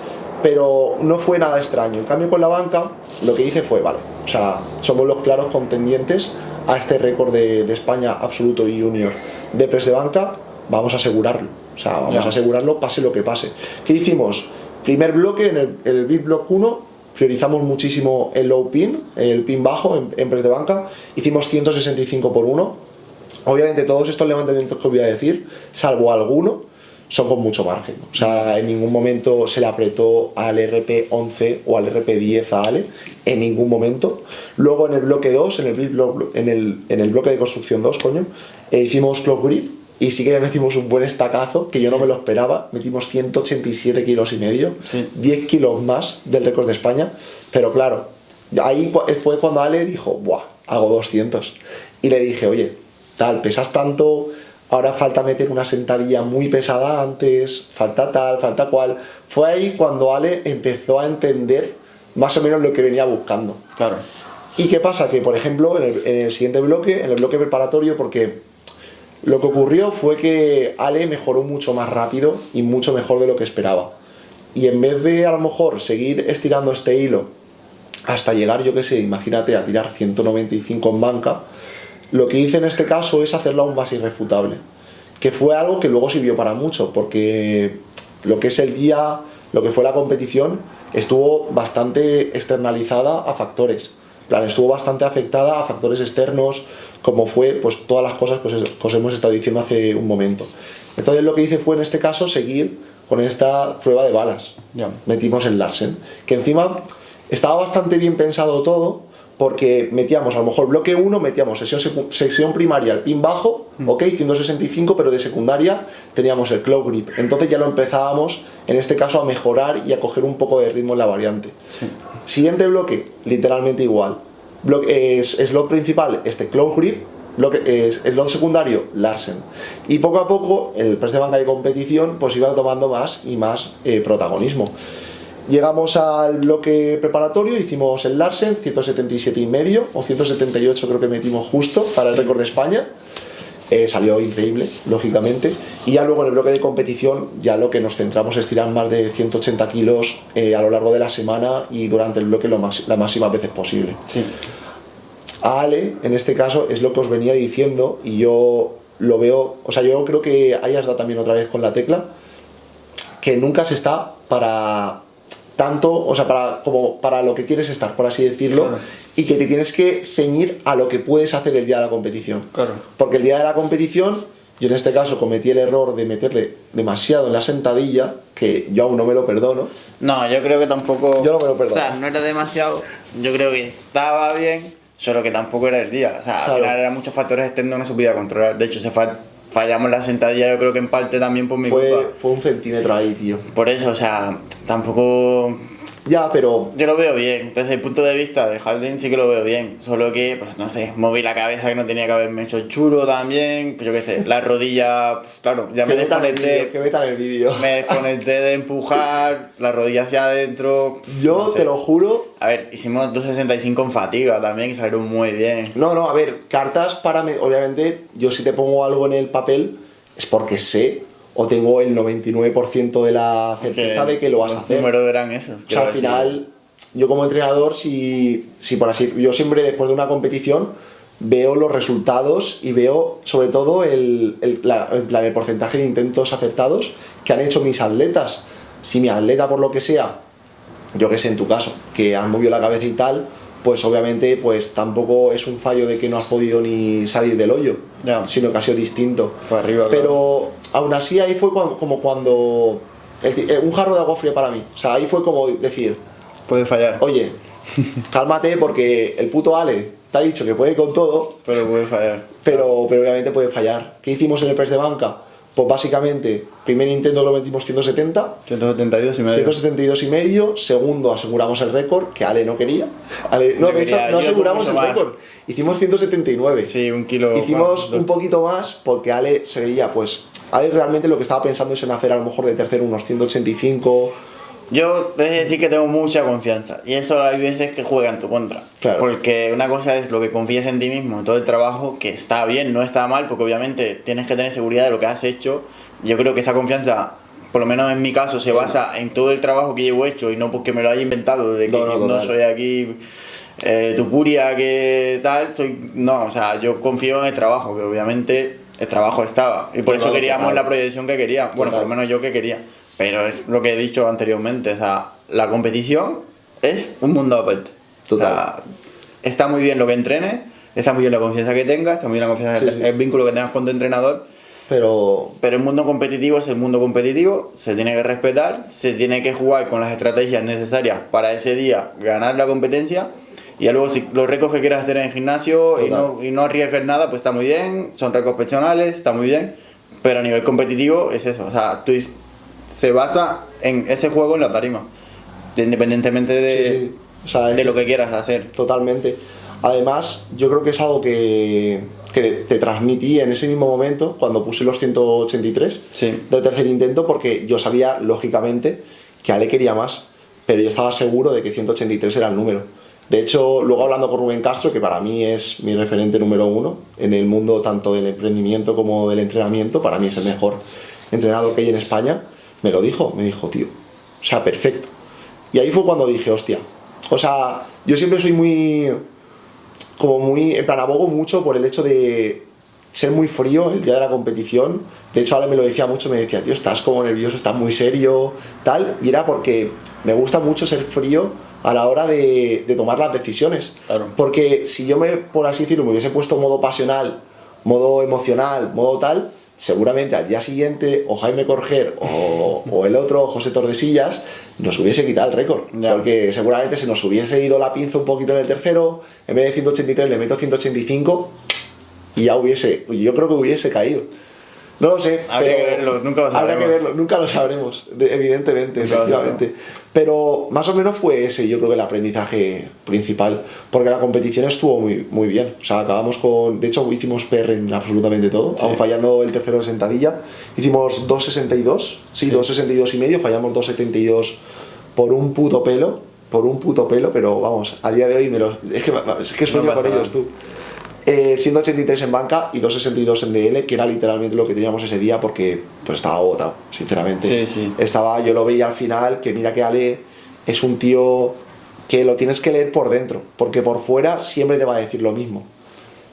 pero no fue nada extraño. En cambio con la banca, lo que hice fue, vale, o sea, somos los claros contendientes a este récord de España absoluto y junior de press de banca, vamos a asegurarlo, o sea, vamos a asegurarlo pase lo que pase. ¿Qué hicimos? Primer bloque, en el big block 1, priorizamos muchísimo el low pin, el pin bajo en press de banca, hicimos 165 por 1. Obviamente todos estos levantamientos que os voy a decir, salvo alguno, son con mucho margen. O sea, en ningún momento se le apretó al RP11 o al RP10 a Ale, en ningún momento. Luego en el bloque 2, en el bloque de construcción 2, hicimos close grip. Y sí que le metimos un buen estacazo, que yo no me lo esperaba. Metimos 187 kilos y medio, 10 kilos más del récord de España. Pero claro, ahí fue cuando Ale dijo, ¡buah! Hago 200. Y le dije, oye, tal, pesas tanto, ahora falta meter una sentadilla muy pesada antes, falta tal, falta cual. Fue ahí cuando Ale empezó a entender más o menos lo que venía buscando. Claro. ¿Y qué pasa? Que, por ejemplo, en el siguiente bloque, en el bloque preparatorio, porque lo que ocurrió fue que Ale mejoró mucho más rápido y mucho mejor de lo que esperaba. Y en vez de a lo mejor seguir estirando este hilo hasta llegar, yo qué sé, imagínate, a tirar 195 en banca, lo que hice en este caso es hacerlo aún más irrefutable. Que fue algo que luego sirvió para mucho, porque lo que es el día, lo que fue la competición, estuvo bastante externalizada a factores. Estuvo bastante afectada a factores externos, como fue pues todas las cosas que os hemos estado diciendo hace un momento. Entonces lo que hice fue en este caso seguir con esta prueba de balas. Yeah. Metimos el Larsen, que encima estaba bastante bien pensado todo, porque metíamos a lo mejor bloque 1, metíamos sección primaria el pin bajo, ok, 165, pero de secundaria teníamos el close grip. Entonces ya lo empezábamos en este caso a mejorar y a coger un poco de ritmo en la variante. Sí. Siguiente bloque, literalmente igual. Slot principal, close grip. Slot secundario, Larsen. Y poco a poco el press de banca de competición pues iba tomando más y más protagonismo. Llegamos al bloque preparatorio, hicimos el Larsen, 177,5 o 178 creo que metimos justo para el récord de España. Salió increíble, lógicamente. Y ya luego en el bloque de competición, ya lo que nos centramos es tirar más de 180 kilos a lo largo de la semana y durante el bloque las máximas veces posible. Sí. A Ale, en este caso, es lo que os venía diciendo y yo lo veo, o sea, yo creo que ahí has dado también otra vez con la tecla, que nunca se está para tanto, o sea, como para lo que quieres estar, por así decirlo, Claro. y que te tienes que ceñir a lo que puedes hacer el día de la competición. Claro. Porque el día de la competición, yo en este caso cometí el error de meterle demasiado en la sentadilla, que yo aún no me lo perdono. No, yo creo que tampoco... Yo no me lo perdono. O sea, no era demasiado... Yo creo que estaba bien, solo que tampoco era el día. O sea, al Claro. final eran muchos factores externos que no se podía controlar. De hecho, fallamos la sentadilla, yo creo que en parte también por mi culpa. Fue un centímetro ahí, tío. Por eso, o sea, tampoco Ya, pero Yo lo veo bien, desde el punto de vista de Haldane sí que lo veo bien, solo que, pues no sé, moví la cabeza que no tenía que haberme hecho el chulo también, pues yo qué sé, la rodilla, pues, claro, ya me que metan el vídeo, desconecté, que metan el vídeo. me desconecté de empujar, la rodilla hacia adentro, Yo no sé. te lo juro. A ver, hicimos 265 en fatiga también y salieron muy bien. No, a ver, cartas para... Obviamente, yo si te pongo algo en el papel es porque sé o tengo el 99% de la certeza de que lo vas a Los hacer. números eran esos. O sea, al final, yo como entrenador, si por así... Yo siempre después de una competición veo los resultados y veo sobre todo el porcentaje de intentos acertados que han hecho mis atletas. Si mi atleta, por lo que sea, yo que sé, en tu caso, que has movido la cabeza y tal, pues obviamente pues tampoco es un fallo de que no has podido ni salir del hoyo, Ya. sino que ha sido distinto. Para arriba, Pero aún así ahí fue como cuando... un jarro de agua fría para mí. O sea, ahí fue como decir, Puede fallar, oye, cálmate porque el puto Ale te ha dicho que puede con todo, pero puede fallar. pero obviamente puede fallar. ¿Qué hicimos en el press de banca? Pues básicamente, primer intento lo metimos 170, 172 y medio. 172 y medio, segundo aseguramos el récord, que Ale no quería. Yo De hecho, quería, no yo aseguramos mucho el más. récord. Hicimos 179. Sí, un kilo. Hicimos más. un poquito más porque Ale se veía, pues, Ale realmente lo que estaba pensando es en hacer a lo mejor de tercero unos 185. Yo te he de decir que tengo mucha confianza y eso hay veces que juega en tu contra. Claro. Porque una cosa es lo que confías en ti mismo, en todo el trabajo, que está bien, no está mal, porque obviamente tienes que tener seguridad de lo que has hecho. Yo creo que esa confianza, por lo menos en mi caso, se basa en todo el trabajo que llevo hecho y no porque me lo haya inventado, de que no total. soy aquí tucuria, que tal, no, o sea, yo confío en el trabajo, que obviamente el trabajo estaba y por eso Total, queríamos total. la proyección que queríamos, bueno, por lo Total. menos yo que quería. Pero es lo que he dicho anteriormente, o sea, la competición es un mundo aparte. O sea, está muy bien lo que entrenes, está muy bien la confianza que tengas, está muy bien la confianza, Sí. el vínculo que tengas con tu entrenador, Pero pero el mundo competitivo es el mundo competitivo, se tiene que respetar, se tiene que jugar con las estrategias necesarias para ese día ganar la competencia. Y ya luego si los récords que quieras hacer en el gimnasio y no arriesgues nada, pues está muy bien, son récords personales, está muy bien, pero a nivel competitivo es eso, o sea, se basa en ese juego en la tarima, independientemente de, sí. O sea, de lo que quieras hacer. totalmente. Además, yo creo que es algo que te transmití en ese mismo momento, cuando puse los 183 Sí. del tercer intento, porque yo sabía, lógicamente, que Ale quería más, pero yo estaba seguro de que 183 era el número. De hecho, luego hablando con Rubén Castro, que para mí es mi referente número uno en el mundo tanto del emprendimiento como del entrenamiento, para mí es el mejor entrenador que hay en España, me dijo, tío, o sea, perfecto. Y ahí fue cuando dije, hostia, o sea, yo siempre soy en plan, abogo mucho por el hecho de ser muy frío el día de la competición. De hecho, Ale me lo decía mucho, me decía, tío, estás como nervioso, estás muy serio, tal. Y era porque me gusta mucho ser frío a la hora de tomar las decisiones. Claro. Porque si yo por así decirlo, me hubiese puesto modo pasional, modo emocional, modo tal, seguramente al día siguiente o Jaime Corger o el otro, José Tordesillas, nos hubiese quitado el récord. Ya. Porque seguramente se nos hubiese ido la pinza un poquito en el tercero, en vez de 183 le meto 185 y ya yo creo que hubiese caído. No lo sé. Habría que verlo, nunca lo Habrá sabremos. que verlo, nunca lo sabremos, evidentemente, Nunca lo efectivamente. Pero más o menos fue ese, yo creo que el aprendizaje principal, porque la competición estuvo muy, muy bien. O sea, acabamos con. De hecho, hicimos PR en absolutamente todo, Sí. aun fallando el tercero de sentadilla. Hicimos 2.62, sí, 2.62 y medio, fallamos 2.72 por un puto pelo, pero vamos, a día de hoy es que sueño No pasa con ellos, nada. tú. 183 en banca y 262 en DL, que era literalmente lo que teníamos ese día porque pues estaba agotado, sinceramente. Sí. Yo lo veía al final, que mira que Ale es un tío que lo tienes que leer por dentro, porque por fuera siempre te va a decir lo mismo.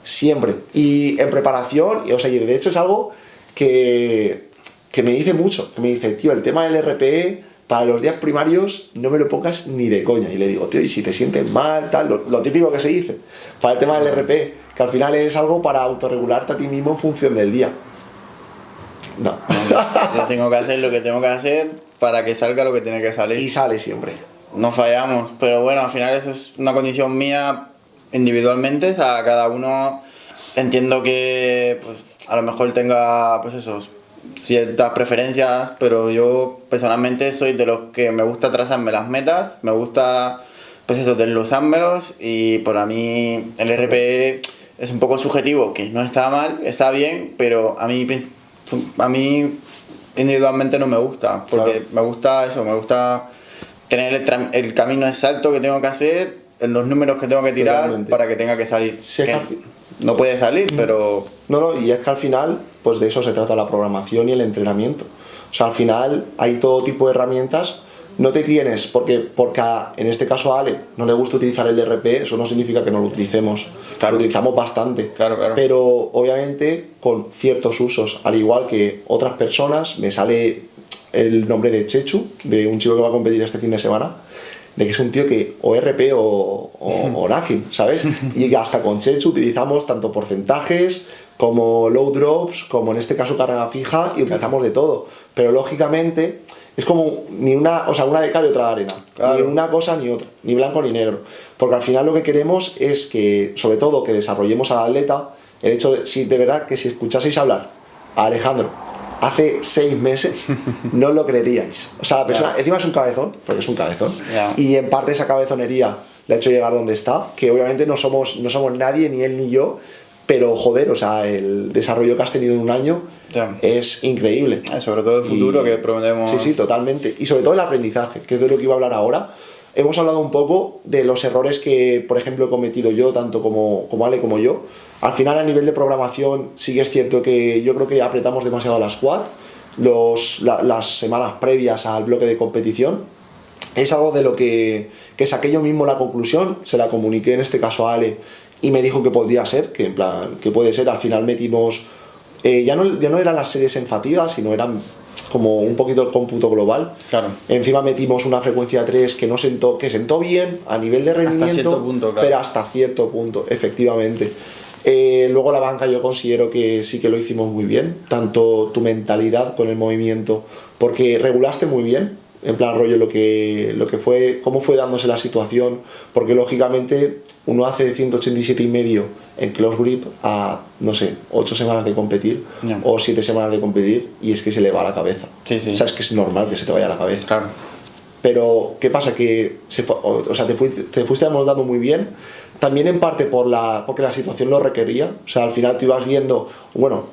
Siempre. Y en preparación, o sea, y de hecho es algo que me dice mucho, que me dice, tío, el tema del RPE para los días primarios no me lo pongas ni de coña. Y le digo, tío, y si te sientes mal, tal, lo típico que se dice para el tema del RPE, que al final es algo para autorregularte a ti mismo en función del día. No. Yo tengo que hacer lo que tengo que hacer para que salga lo que tiene que salir. Y sale siempre. No fallamos, pero bueno, al final eso es una condición mía individualmente, o sea, cada uno entiendo que pues a lo mejor tenga pues esos ciertas preferencias, pero yo personalmente soy de los que me gusta trazarme las metas, me gusta pues eso, desglosármelos, y para mí el RP es un poco subjetivo, que no está mal, está bien, pero a mí individualmente no me gusta, porque Claro. me gusta eso, me gusta tener el camino exacto que tengo que hacer, en los números que tengo que tirar Totalmente. para que tenga que salir. Sí, Que Javi. no puede salir, pero No, y es que al final, pues de eso se trata la programación y el entrenamiento. O sea, al final hay todo tipo de herramientas. No te tienes, porque en este caso a Ale no le gusta utilizar el RP, eso no significa que no lo utilicemos. Claro. Lo utilizamos bastante. Claro. Pero obviamente con ciertos usos. Al igual que otras personas, me sale el nombre de Chechu, de un chico que va a competir este fin de semana, de que es un tío que o RP o nothing, ¿sabes? Y que hasta con Chechu utilizamos tanto porcentajes como low drops, como en este caso carga fija, y utilizamos de todo. Pero lógicamente es como una de cal y otra de arena. Claro. Ni una cosa ni otra, ni blanco ni negro. Porque al final lo que queremos es que, sobre todo, que desarrollemos al atleta, el hecho de, si de verdad que si escuchaseis hablar a Alejandro hace 6 meses, no lo creeríais. O sea, la persona, encima es un cabezón, porque es un cabezón, y en parte esa cabezonería le ha hecho llegar donde está, que obviamente no somos nadie, ni él ni yo, pero joder, o sea, el desarrollo que has tenido en un año es increíble. Sobre todo el futuro que prometemos. Sí, totalmente. Y sobre todo el aprendizaje, que es de lo que iba a hablar ahora. Hemos hablado un poco de los errores que, por ejemplo, he cometido yo, tanto como Ale como yo. Al final, a nivel de programación, sí que es cierto que yo creo que apretamos demasiado a la squad. Las semanas previas al bloque de competición. Es algo de lo que saqué yo mismo la conclusión, se la comuniqué en este caso a Ale y me dijo que podría ser, que en plan, que puede ser. Al final metimos, ya no eran las series en fatiga, sino eran como un poquito el cómputo global. Claro. Encima metimos una frecuencia 3 que sentó bien a nivel de rendimiento, hasta cierto punto, claro. Pero hasta cierto punto, efectivamente. Luego la banca yo considero que sí que lo hicimos muy bien, tanto tu mentalidad con el movimiento, porque regulaste muy bien, en plan rollo lo que fue, cómo fue dándose la situación, porque lógicamente uno hace 187,5 en close grip a, no sé, 8 semanas de competir, o 7 semanas de competir, y es que se le va a la cabeza. Sí. O sea, es que es normal que se te vaya a la cabeza. Claro. Pero, ¿qué pasa? Que te fuiste amoldando muy bien, también en parte porque la situación lo requería. O sea, al final tú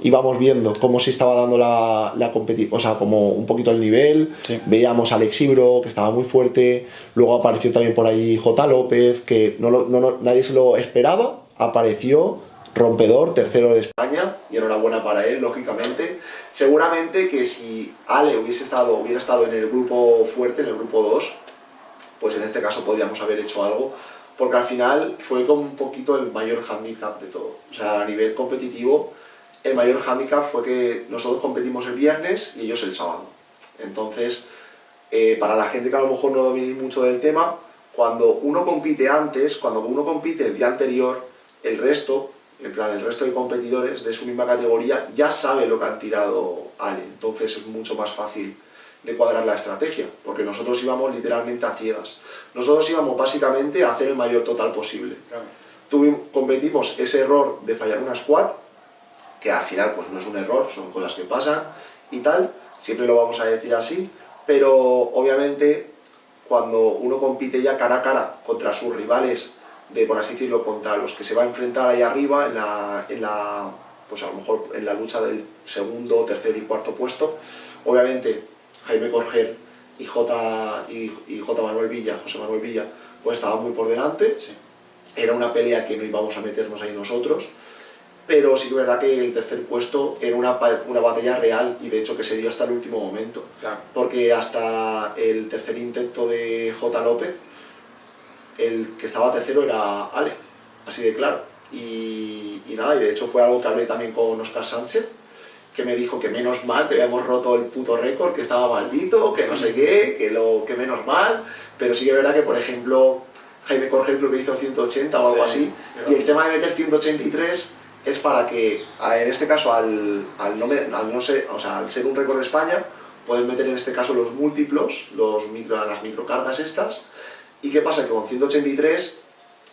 íbamos viendo cómo se estaba dando la competición, o sea, como un poquito el nivel. Sí. Veíamos a Alex Ibro, que estaba muy fuerte, luego apareció también por ahí J. López, que nadie se lo esperaba, apareció rompedor, tercero de España, y enhorabuena para él, lógicamente. Seguramente que si Ale hubiera estado en el grupo fuerte, en el grupo 2, pues en este caso podríamos haber hecho algo, porque al final fue como un poquito el mayor hándicap de todo. O sea, a nivel competitivo, el mayor hándicap fue que nosotros competimos el viernes y ellos el sábado. Entonces, para la gente que a lo mejor no domine mucho del tema, cuando uno compite el día anterior, el resto de competidores de su misma categoría ya sabe lo que han tirado Ale, entonces es mucho más fácil de cuadrar la estrategia, porque nosotros íbamos literalmente a ciegas. Nosotros íbamos básicamente a hacer el mayor total posible. Claro. Cometimos ese error de fallar una squat, que al final pues no es un error, son cosas que pasan y tal, siempre lo vamos a decir así, pero obviamente cuando uno compite ya cara a cara contra sus rivales, por así decirlo, contra los que se va a enfrentar ahí arriba pues a lo mejor en la lucha del segundo, tercer y cuarto puesto, obviamente Jaime Corger y José Manuel Villa, pues estaban muy por delante. Sí. Era una pelea que no íbamos a meternos ahí nosotros, pero sí que es verdad que el tercer puesto era una batalla real, y de hecho que se dio hasta el último momento. Claro. Porque hasta el tercer intento de J. López, el que estaba tercero era Ale, así de claro. Y de hecho fue algo que hablé también con Óscar Sánchez, que me dijo que menos mal que habíamos roto el puto récord, que estaba maldito, que no sé qué, que menos mal. Pero sí que es verdad que, por ejemplo, Jaime Corger creo que hizo 180 o algo así, y el tema de meter 183 es para que, en este caso, al ser un récord de España, puedes meter en este caso los múltiplos, las microcargas estas. ¿Y qué pasa? Que con 183,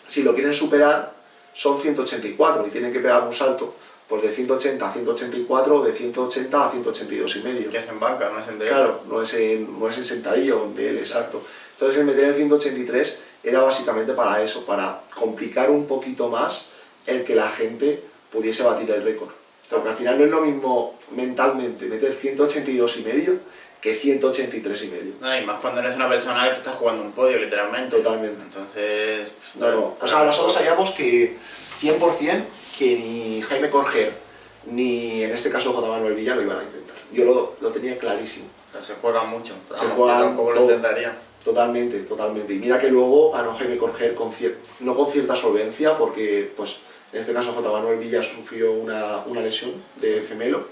si lo quieren superar, son 184 y tienen que pegar un salto pues de 180 a 184 o de 180 a 182,5. Que es en banca, no es en DL. Claro, no es en sentadilla o en DL, exacto. Entonces el meter el 183 era básicamente para eso, para complicar un poquito más el que la gente pudiese batir el récord. Porque al final no es lo mismo mentalmente meter 182,5 que 183,5. No, y más cuando eres una persona que te estás jugando un podio, literalmente. Totalmente. Entonces... Pues, No. O sea, nosotros sabíamos que 100% que ni Jaime Corger ni en este caso J. Manuel Villa lo iban a intentar. Yo lo tenía clarísimo. O sea, se juega mucho. Se juega tampoco lo intentaría. Totalmente. Y mira que luego ganó Jaime Corger no con cierta solvencia, porque pues en este caso J. Manuel Villa sufrió una lesión de gemelo.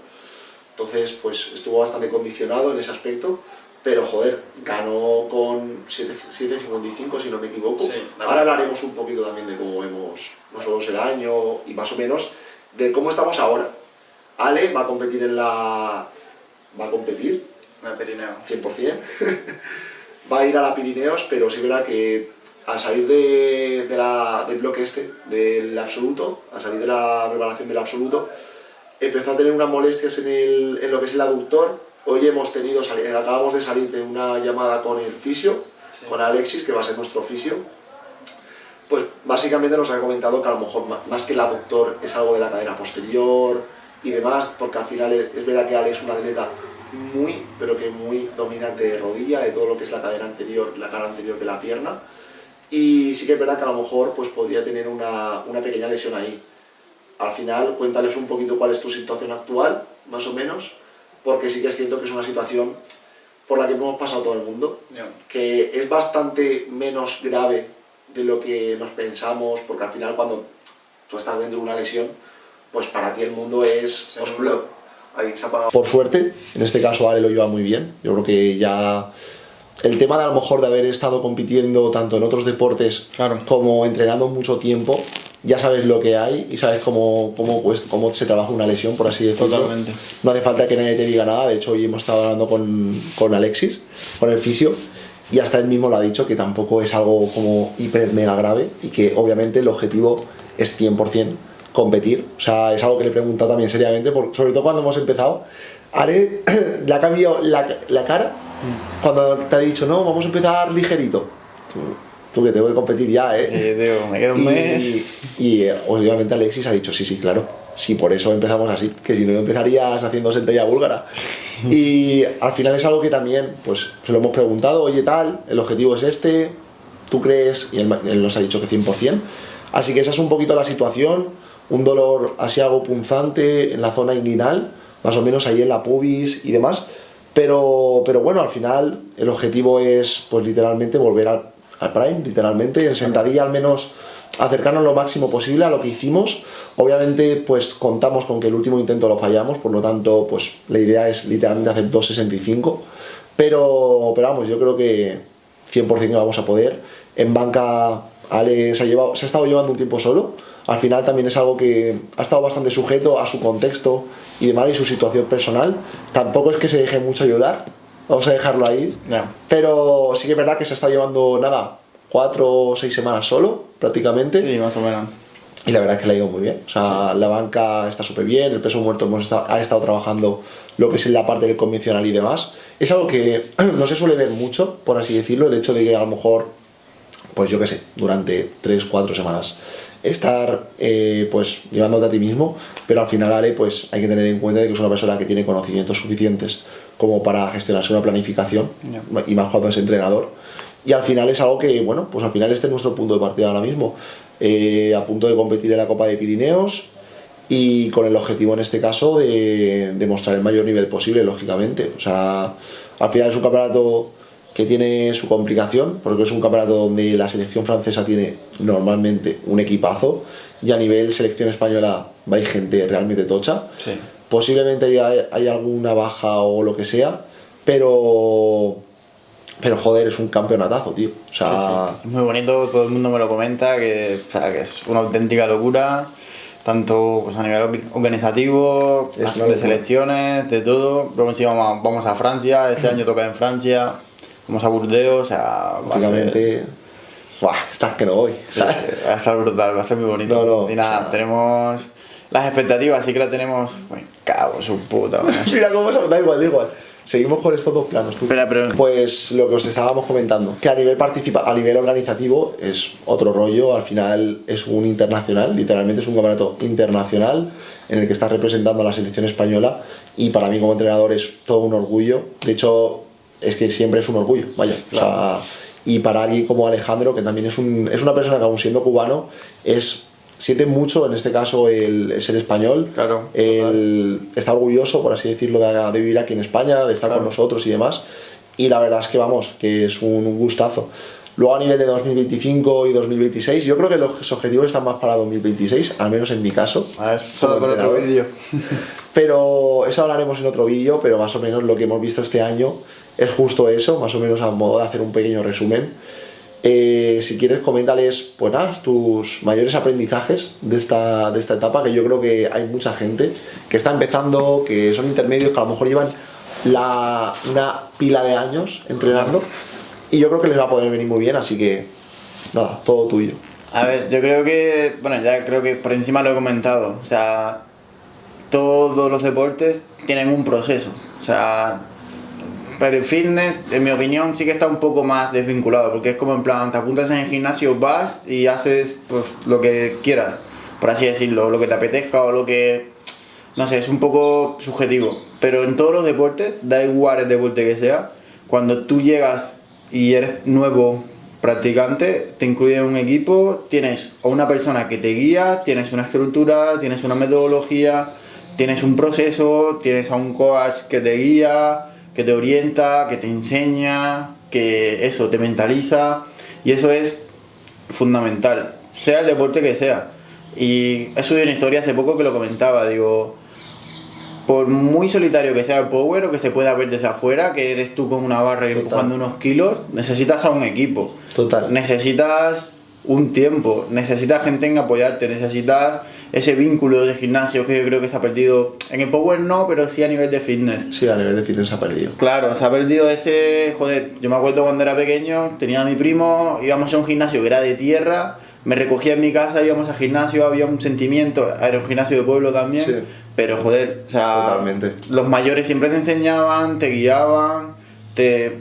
Entonces pues estuvo bastante condicionado en ese aspecto. Pero joder, ganó con 7,55 si no me equivoco. Sí, ahora hablaremos un poquito también de cómo vemos nosotros el año y más o menos de cómo estamos ahora. Ale va a competir Va a competir En el Pirineo. 100%. Va a ir a la Pirineos, pero sí verá que al salir del bloque del absoluto, al salir de la preparación del absoluto, empezó a tener unas molestias en lo que es el aductor. Hoy acabamos de salir de una llamada con el fisio, sí, con Alexis, que va a ser nuestro fisio. Pues básicamente nos ha comentado que a lo mejor más que el aductor es algo de la cadera posterior y demás, porque al final es verdad que Ale es un atleta pero que muy dominante de rodilla, de todo lo que es la cadera anterior, la cara anterior de la pierna. Y sí que es verdad que a lo mejor pues podría tener una pequeña lesión ahí. Al final, cuéntales un poquito cuál es tu situación actual, más o menos, porque sí que es cierto que es una situación por la que hemos pasado todo el mundo, que es bastante menos grave de lo que nos pensamos, porque al final cuando tú estás dentro de una lesión, pues para ti el mundo es oscuro. Ahí se ha apagado. Por suerte, en este caso Ale lo lleva muy bien. Yo creo que ya el tema de a lo mejor de haber estado compitiendo tanto en otros deportes, claro, como entrenando mucho tiempo, ya sabes lo que hay y sabes cómo se trabaja una lesión, por así decirlo. Totalmente. No hace falta que nadie te diga nada. De hecho, hoy hemos estado hablando con Alexis, con el fisio, y hasta él mismo lo ha dicho, que tampoco es algo como hiper mega grave y que obviamente el objetivo es 100% competir. O sea, es algo que le he preguntado también seriamente, sobre todo cuando hemos empezado. Ale le ha cambiado la cara cuando te ha dicho, no, vamos a empezar ligerito. Tú que tengo que competir ya, ¿eh? Sí, digo, me quedo un mes. Y obviamente Alexis ha dicho, sí, claro. Sí, por eso empezamos así, que si no empezarías haciendo sentadilla búlgara. Y al final es algo que también, pues, se lo hemos preguntado, oye tal, el objetivo es este, ¿tú crees? Y él nos ha dicho que 100%. Así que esa es un poquito la situación. Un dolor así algo punzante en la zona inguinal, más o menos ahí en la pubis y demás, pero bueno, al final el objetivo es pues literalmente volver al prime, literalmente, en sentadilla al menos acercarnos lo máximo posible a lo que hicimos. Obviamente pues contamos con que el último intento lo fallamos, por lo tanto pues la idea es literalmente hacer 2,65, pero vamos, yo creo que 100% vamos a poder. En banca Ale se ha estado llevando un tiempo solo. Al final también es algo que ha estado bastante sujeto a su contexto y demás y su situación personal. Tampoco es que se deje mucho ayudar, vamos a dejarlo ahí. No. Pero sí que es verdad que se está llevando, 4 o 6 semanas solo, prácticamente. Sí, más o menos. Y la verdad es que le ha ido muy bien. O sea, la banca está súper bien, el peso muerto ha estado trabajando lo que es en la parte del convencional y demás. Es algo que no se suele ver mucho, por así decirlo, el hecho de que a lo mejor, pues yo qué sé, durante 3-4 semanas estar pues llevándote a ti mismo, pero al final Ale pues hay que tener en cuenta de que es una persona que tiene conocimientos suficientes como para gestionarse una planificación, y más cuando es entrenador, y al final es algo que, bueno, pues al final este es nuestro punto de partida ahora mismo, a punto de competir en la Copa de Pirineos y con el objetivo en este caso de mostrar el mayor nivel posible, lógicamente. O sea, al final es un campeonato que tiene su complicación, porque es un campeonato donde la selección francesa tiene normalmente un equipazo y a nivel selección española va a gente realmente tocha. Sí. Posiblemente hay alguna baja o lo que sea, pero joder, es un campeonatazo, tío. O sea, sí. Es muy bonito, todo el mundo me lo comenta, que es una auténtica locura, tanto pues, a nivel organizativo, de selecciones, de todo. Luego encima vamos a Francia, este año toca en Francia. Vamos a Burdeos, o sea... Básicamente... Estás que no voy. Sí, va a estar brutal, va a ser muy bonito. No, y nada, tenemos las expectativas sí que las tenemos, pues, cabo, su puta madre. Mira cómo da igual, da igual. Seguimos con estos dos planos, tú. Espera, pero... Pues lo que os estábamos comentando, que a nivel organizativo es otro rollo, al final es un internacional, literalmente es un campeonato internacional en el que estás representando a la selección española y para mí como entrenador es todo un orgullo. De hecho, es que siempre es un orgullo, vaya. Claro. O sea, y para alguien como Alejandro, que también es una persona que aún siendo cubano, siente mucho, en este caso, el ser español, claro, está orgulloso, por así decirlo, de vivir aquí en España, de estar con nosotros y demás. Y la verdad es que vamos, que es un gustazo. Luego a nivel de 2025 y 2026, yo creo que los objetivos están más para 2026, al menos en mi caso. Eso para otro vídeo. Pero eso hablaremos en otro vídeo, pero más o menos lo que hemos visto este año es justo eso, más o menos a modo de hacer un pequeño resumen. Si quieres, coméntales pues nada, tus mayores aprendizajes de esta etapa, que yo creo que hay mucha gente que está empezando, que son intermedios, que a lo mejor llevan una pila de años entrenando y yo creo que les va a poder venir muy bien, así que nada, todo tuyo. A ver, yo creo que, bueno, ya creo que por encima lo he comentado, o sea, todos los deportes tienen un proceso, o sea, pero el fitness, en mi opinión, sí que está un poco más desvinculado, porque es como en plan, te apuntas en el gimnasio, vas y haces pues lo que quieras, por así decirlo, lo que te apetezca o lo que, no sé, es un poco subjetivo. Pero en todos los deportes, da igual el deporte que sea, cuando tú llegas y eres nuevo practicante, te incluyen en un equipo, tienes a una persona que te guía, tienes una estructura, tienes una metodología, tienes un proceso, tienes a un coach que te guía, que te orienta, que te enseña, que eso, te mentaliza, y eso es fundamental, sea el deporte que sea. Y he subido una historia hace poco que lo comentaba, digo, por muy solitario que sea el power o que se pueda ver desde afuera, que eres tú con una barra y empujando unos kilos, necesitas a un equipo. Total. Necesitas un tiempo, necesitas gente en apoyarte, necesitas ese vínculo de gimnasio que yo creo que se ha perdido. En el power no, pero sí a nivel de fitness. Sí, a nivel de fitness se ha perdido. Claro, se ha perdido ese, joder, yo me acuerdo cuando era pequeño, tenía a mi primo, íbamos a un gimnasio que era de tierra, me recogía en mi casa, íbamos al gimnasio, había un sentimiento, era un gimnasio de pueblo también, sí. Pero joder, o sea, totalmente. Los mayores siempre te enseñaban, te guiaban,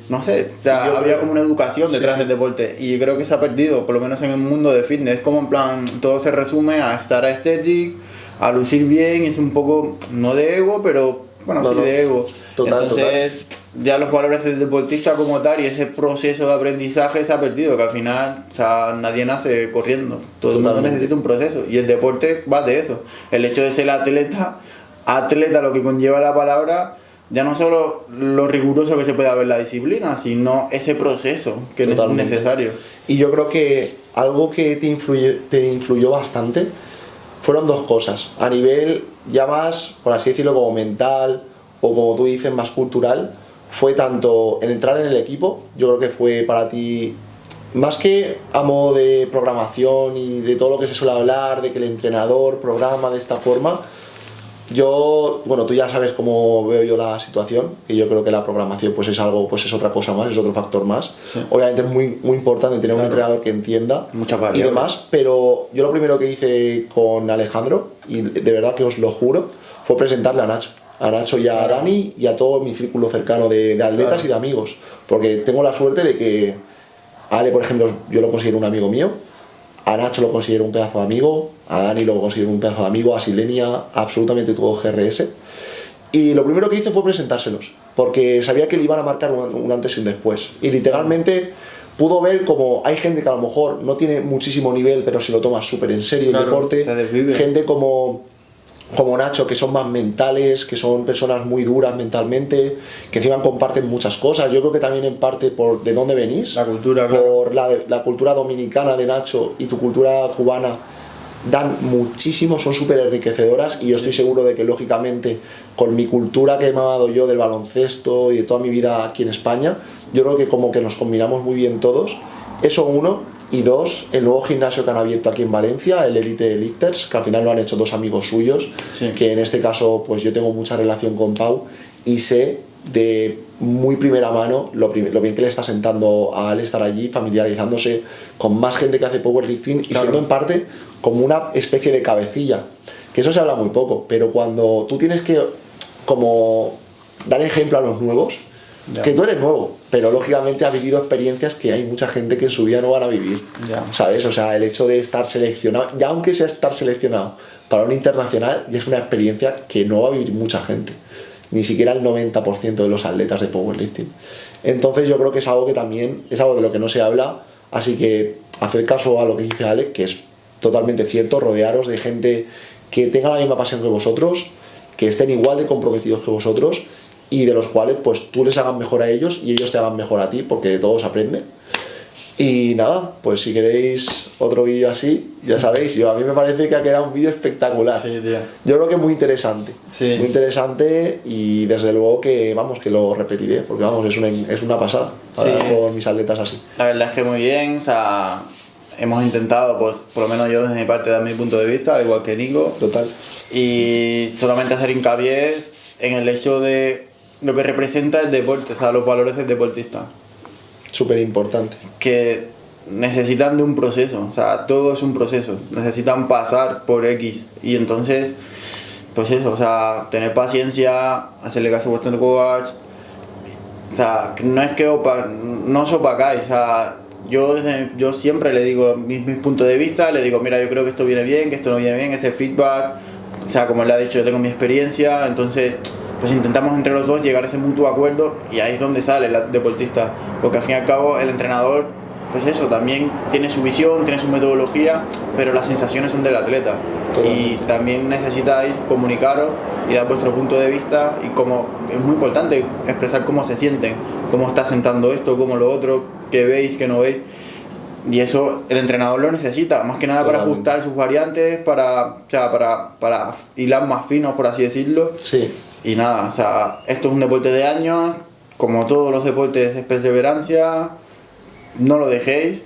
no sé, o sea, había como una educación detrás del deporte y yo creo que se ha perdido, por lo menos en el mundo de fitness, como en plan, todo se resume a estar aesthetic, a lucir bien, es un poco, no de ego, pero bueno, sí de ego. Entonces, ya los valores del deportista como tal y ese proceso de aprendizaje se ha perdido, que al final, o sea, nadie nace corriendo, todo el mundo necesita un proceso y el deporte va de eso. El hecho de ser atleta, lo que conlleva la palabra, ya no solo lo riguroso que se puede ver la disciplina, sino ese proceso que es necesario. Y yo creo que algo que te influyó bastante fueron dos cosas, a nivel ya más, por así decirlo, como mental o como tú dices, más cultural, fue tanto el entrar en el equipo, yo creo que fue para ti, más que a modo de programación y de todo lo que se suele hablar, de que el entrenador programa de esta forma, bueno, tú ya sabes cómo veo yo la situación, y yo creo que la programación pues es algo, pues es otra cosa más, es otro factor más. Sí. Obviamente es muy, muy importante tener un entrenador que entienda y demás, pero yo lo primero que hice con Alejandro, y de verdad que os lo juro, fue presentarle a Nacho y a Dani y a todo mi círculo cercano de atletas y de amigos, porque tengo la suerte de que a Ale, por ejemplo, yo lo considero un amigo mío, a Nacho lo considero un pedazo de amigo, a Dani lo considero un pedazo de amigo, a Silenia, absolutamente todo GRS. Y lo primero que hice fue presentárselos, porque sabía que le iban a marcar un antes y un después. Y literalmente pudo ver como hay gente que a lo mejor no tiene muchísimo nivel, pero se lo toma súper en serio el deporte. Gente como Nacho, que son más mentales, que son personas muy duras mentalmente, que encima comparten muchas cosas. Yo creo que también en parte por de dónde venís, la cultura, por la cultura dominicana de Nacho y tu cultura cubana, dan muchísimo, son súper enriquecedoras, y yo estoy seguro de que lógicamente con mi cultura que he mamado yo del baloncesto y de toda mi vida aquí en España, yo creo que como que nos combinamos muy bien todos. Eso uno. Y dos, el nuevo gimnasio que han abierto aquí en Valencia, el Elite Lifters, que al final lo han hecho dos amigos suyos, que en este caso pues yo tengo mucha relación con Pau y sé de muy primera mano lo bien que le está sentando a él estar allí, familiarizándose con más gente que hace powerlifting y siendo en parte como una especie de cabecilla. que eso se habla muy poco, pero cuando tú tienes que como dar ejemplo a los nuevos, que tú eres nuevo, pero lógicamente has vivido experiencias que hay mucha gente que en su vida no van a vivir, ¿sabes? O sea, el hecho de estar seleccionado, ya aunque sea estar seleccionado para un internacional, ya es una experiencia que no va a vivir mucha gente, ni siquiera el 90% de los atletas de powerlifting. Entonces yo creo que es algo que también, es algo de lo que no se habla, así que haced caso a lo que dice Alex, que es totalmente cierto, rodearos de gente que tenga la misma pasión que vosotros, que estén igual de comprometidos que vosotros y de los cuales pues tú les hagas mejor a ellos y ellos te hagan mejor a ti, porque de todos aprenden. Y nada, pues si queréis otro vídeo así, ya sabéis, a mí me parece que ha quedado un vídeo espectacular. Sí, tío. Yo creo que es muy interesante, muy interesante, y desde luego que vamos, que lo repetiré, porque vamos, es una pasada hablar con mis atletas así. La verdad es que muy bien, o sea, hemos intentado, pues por lo menos yo desde mi parte, dar mi punto de vista, al igual que Nico. Total. Y solamente hacer hincapié en el hecho de lo que representa el deporte, o sea, los valores del deportista. Súper importante. Que necesitan de un proceso, o sea, todo es un proceso, necesitan pasar por X, y entonces, pues eso, o sea, tener paciencia, hacerle caso a vuestro coach, o sea, no es que no os opacáis, o sea, yo siempre le digo mis puntos de vista, le digo, mira, yo creo que esto viene bien, que esto no viene bien, ese feedback, o sea, como él ha dicho, yo tengo mi experiencia, entonces pues intentamos entre los dos llegar a ese mutuo acuerdo, y ahí es donde sale el deportista, porque al fin y al cabo el entrenador, pues eso, también tiene su visión, tiene su metodología, pero las sensaciones son del atleta. Y también necesitáis comunicaros y dar vuestro punto de vista, y como es muy importante expresar cómo se sienten, cómo está sentando esto, cómo lo otro, qué veis, qué no veis. Y eso el entrenador lo necesita, más que nada para ajustar sus variantes, para hilar más finos, por así decirlo. Sí. Y nada, o sea, esto es un deporte de años, como todos los deportes es perseverancia, no lo dejéis,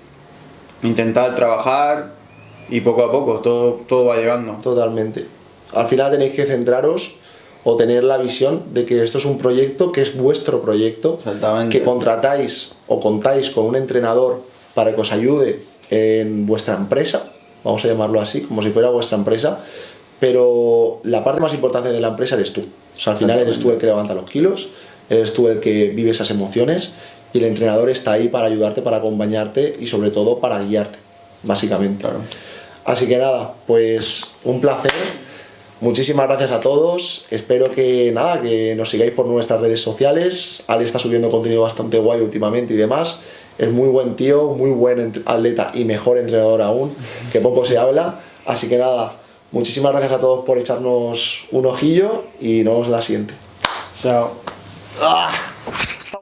intentad trabajar y poco a poco todo va llegando. Totalmente. Al final tenéis que centraros o tener la visión de que esto es un proyecto, que es vuestro proyecto, Exactamente. Que contratáis o contáis con un entrenador para que os ayude en vuestra empresa, vamos a llamarlo así, como si fuera vuestra empresa, pero la parte más importante de la empresa eres tú. O sea, al final eres tú el que levanta los kilos, eres tú el que vive esas emociones, y el entrenador está ahí para ayudarte, para acompañarte y sobre todo para guiarte, básicamente. Claro. Así que nada, pues un placer. Muchísimas gracias a todos. Espero que nos sigáis por nuestras redes sociales. Ale está subiendo contenido bastante guay últimamente y demás. Es muy buen tío, muy buen atleta y mejor entrenador aún, que poco se habla. Así que nada, muchísimas gracias a todos por echarnos un ojillo y nos vemos en la siguiente. Chao. ¡Ah!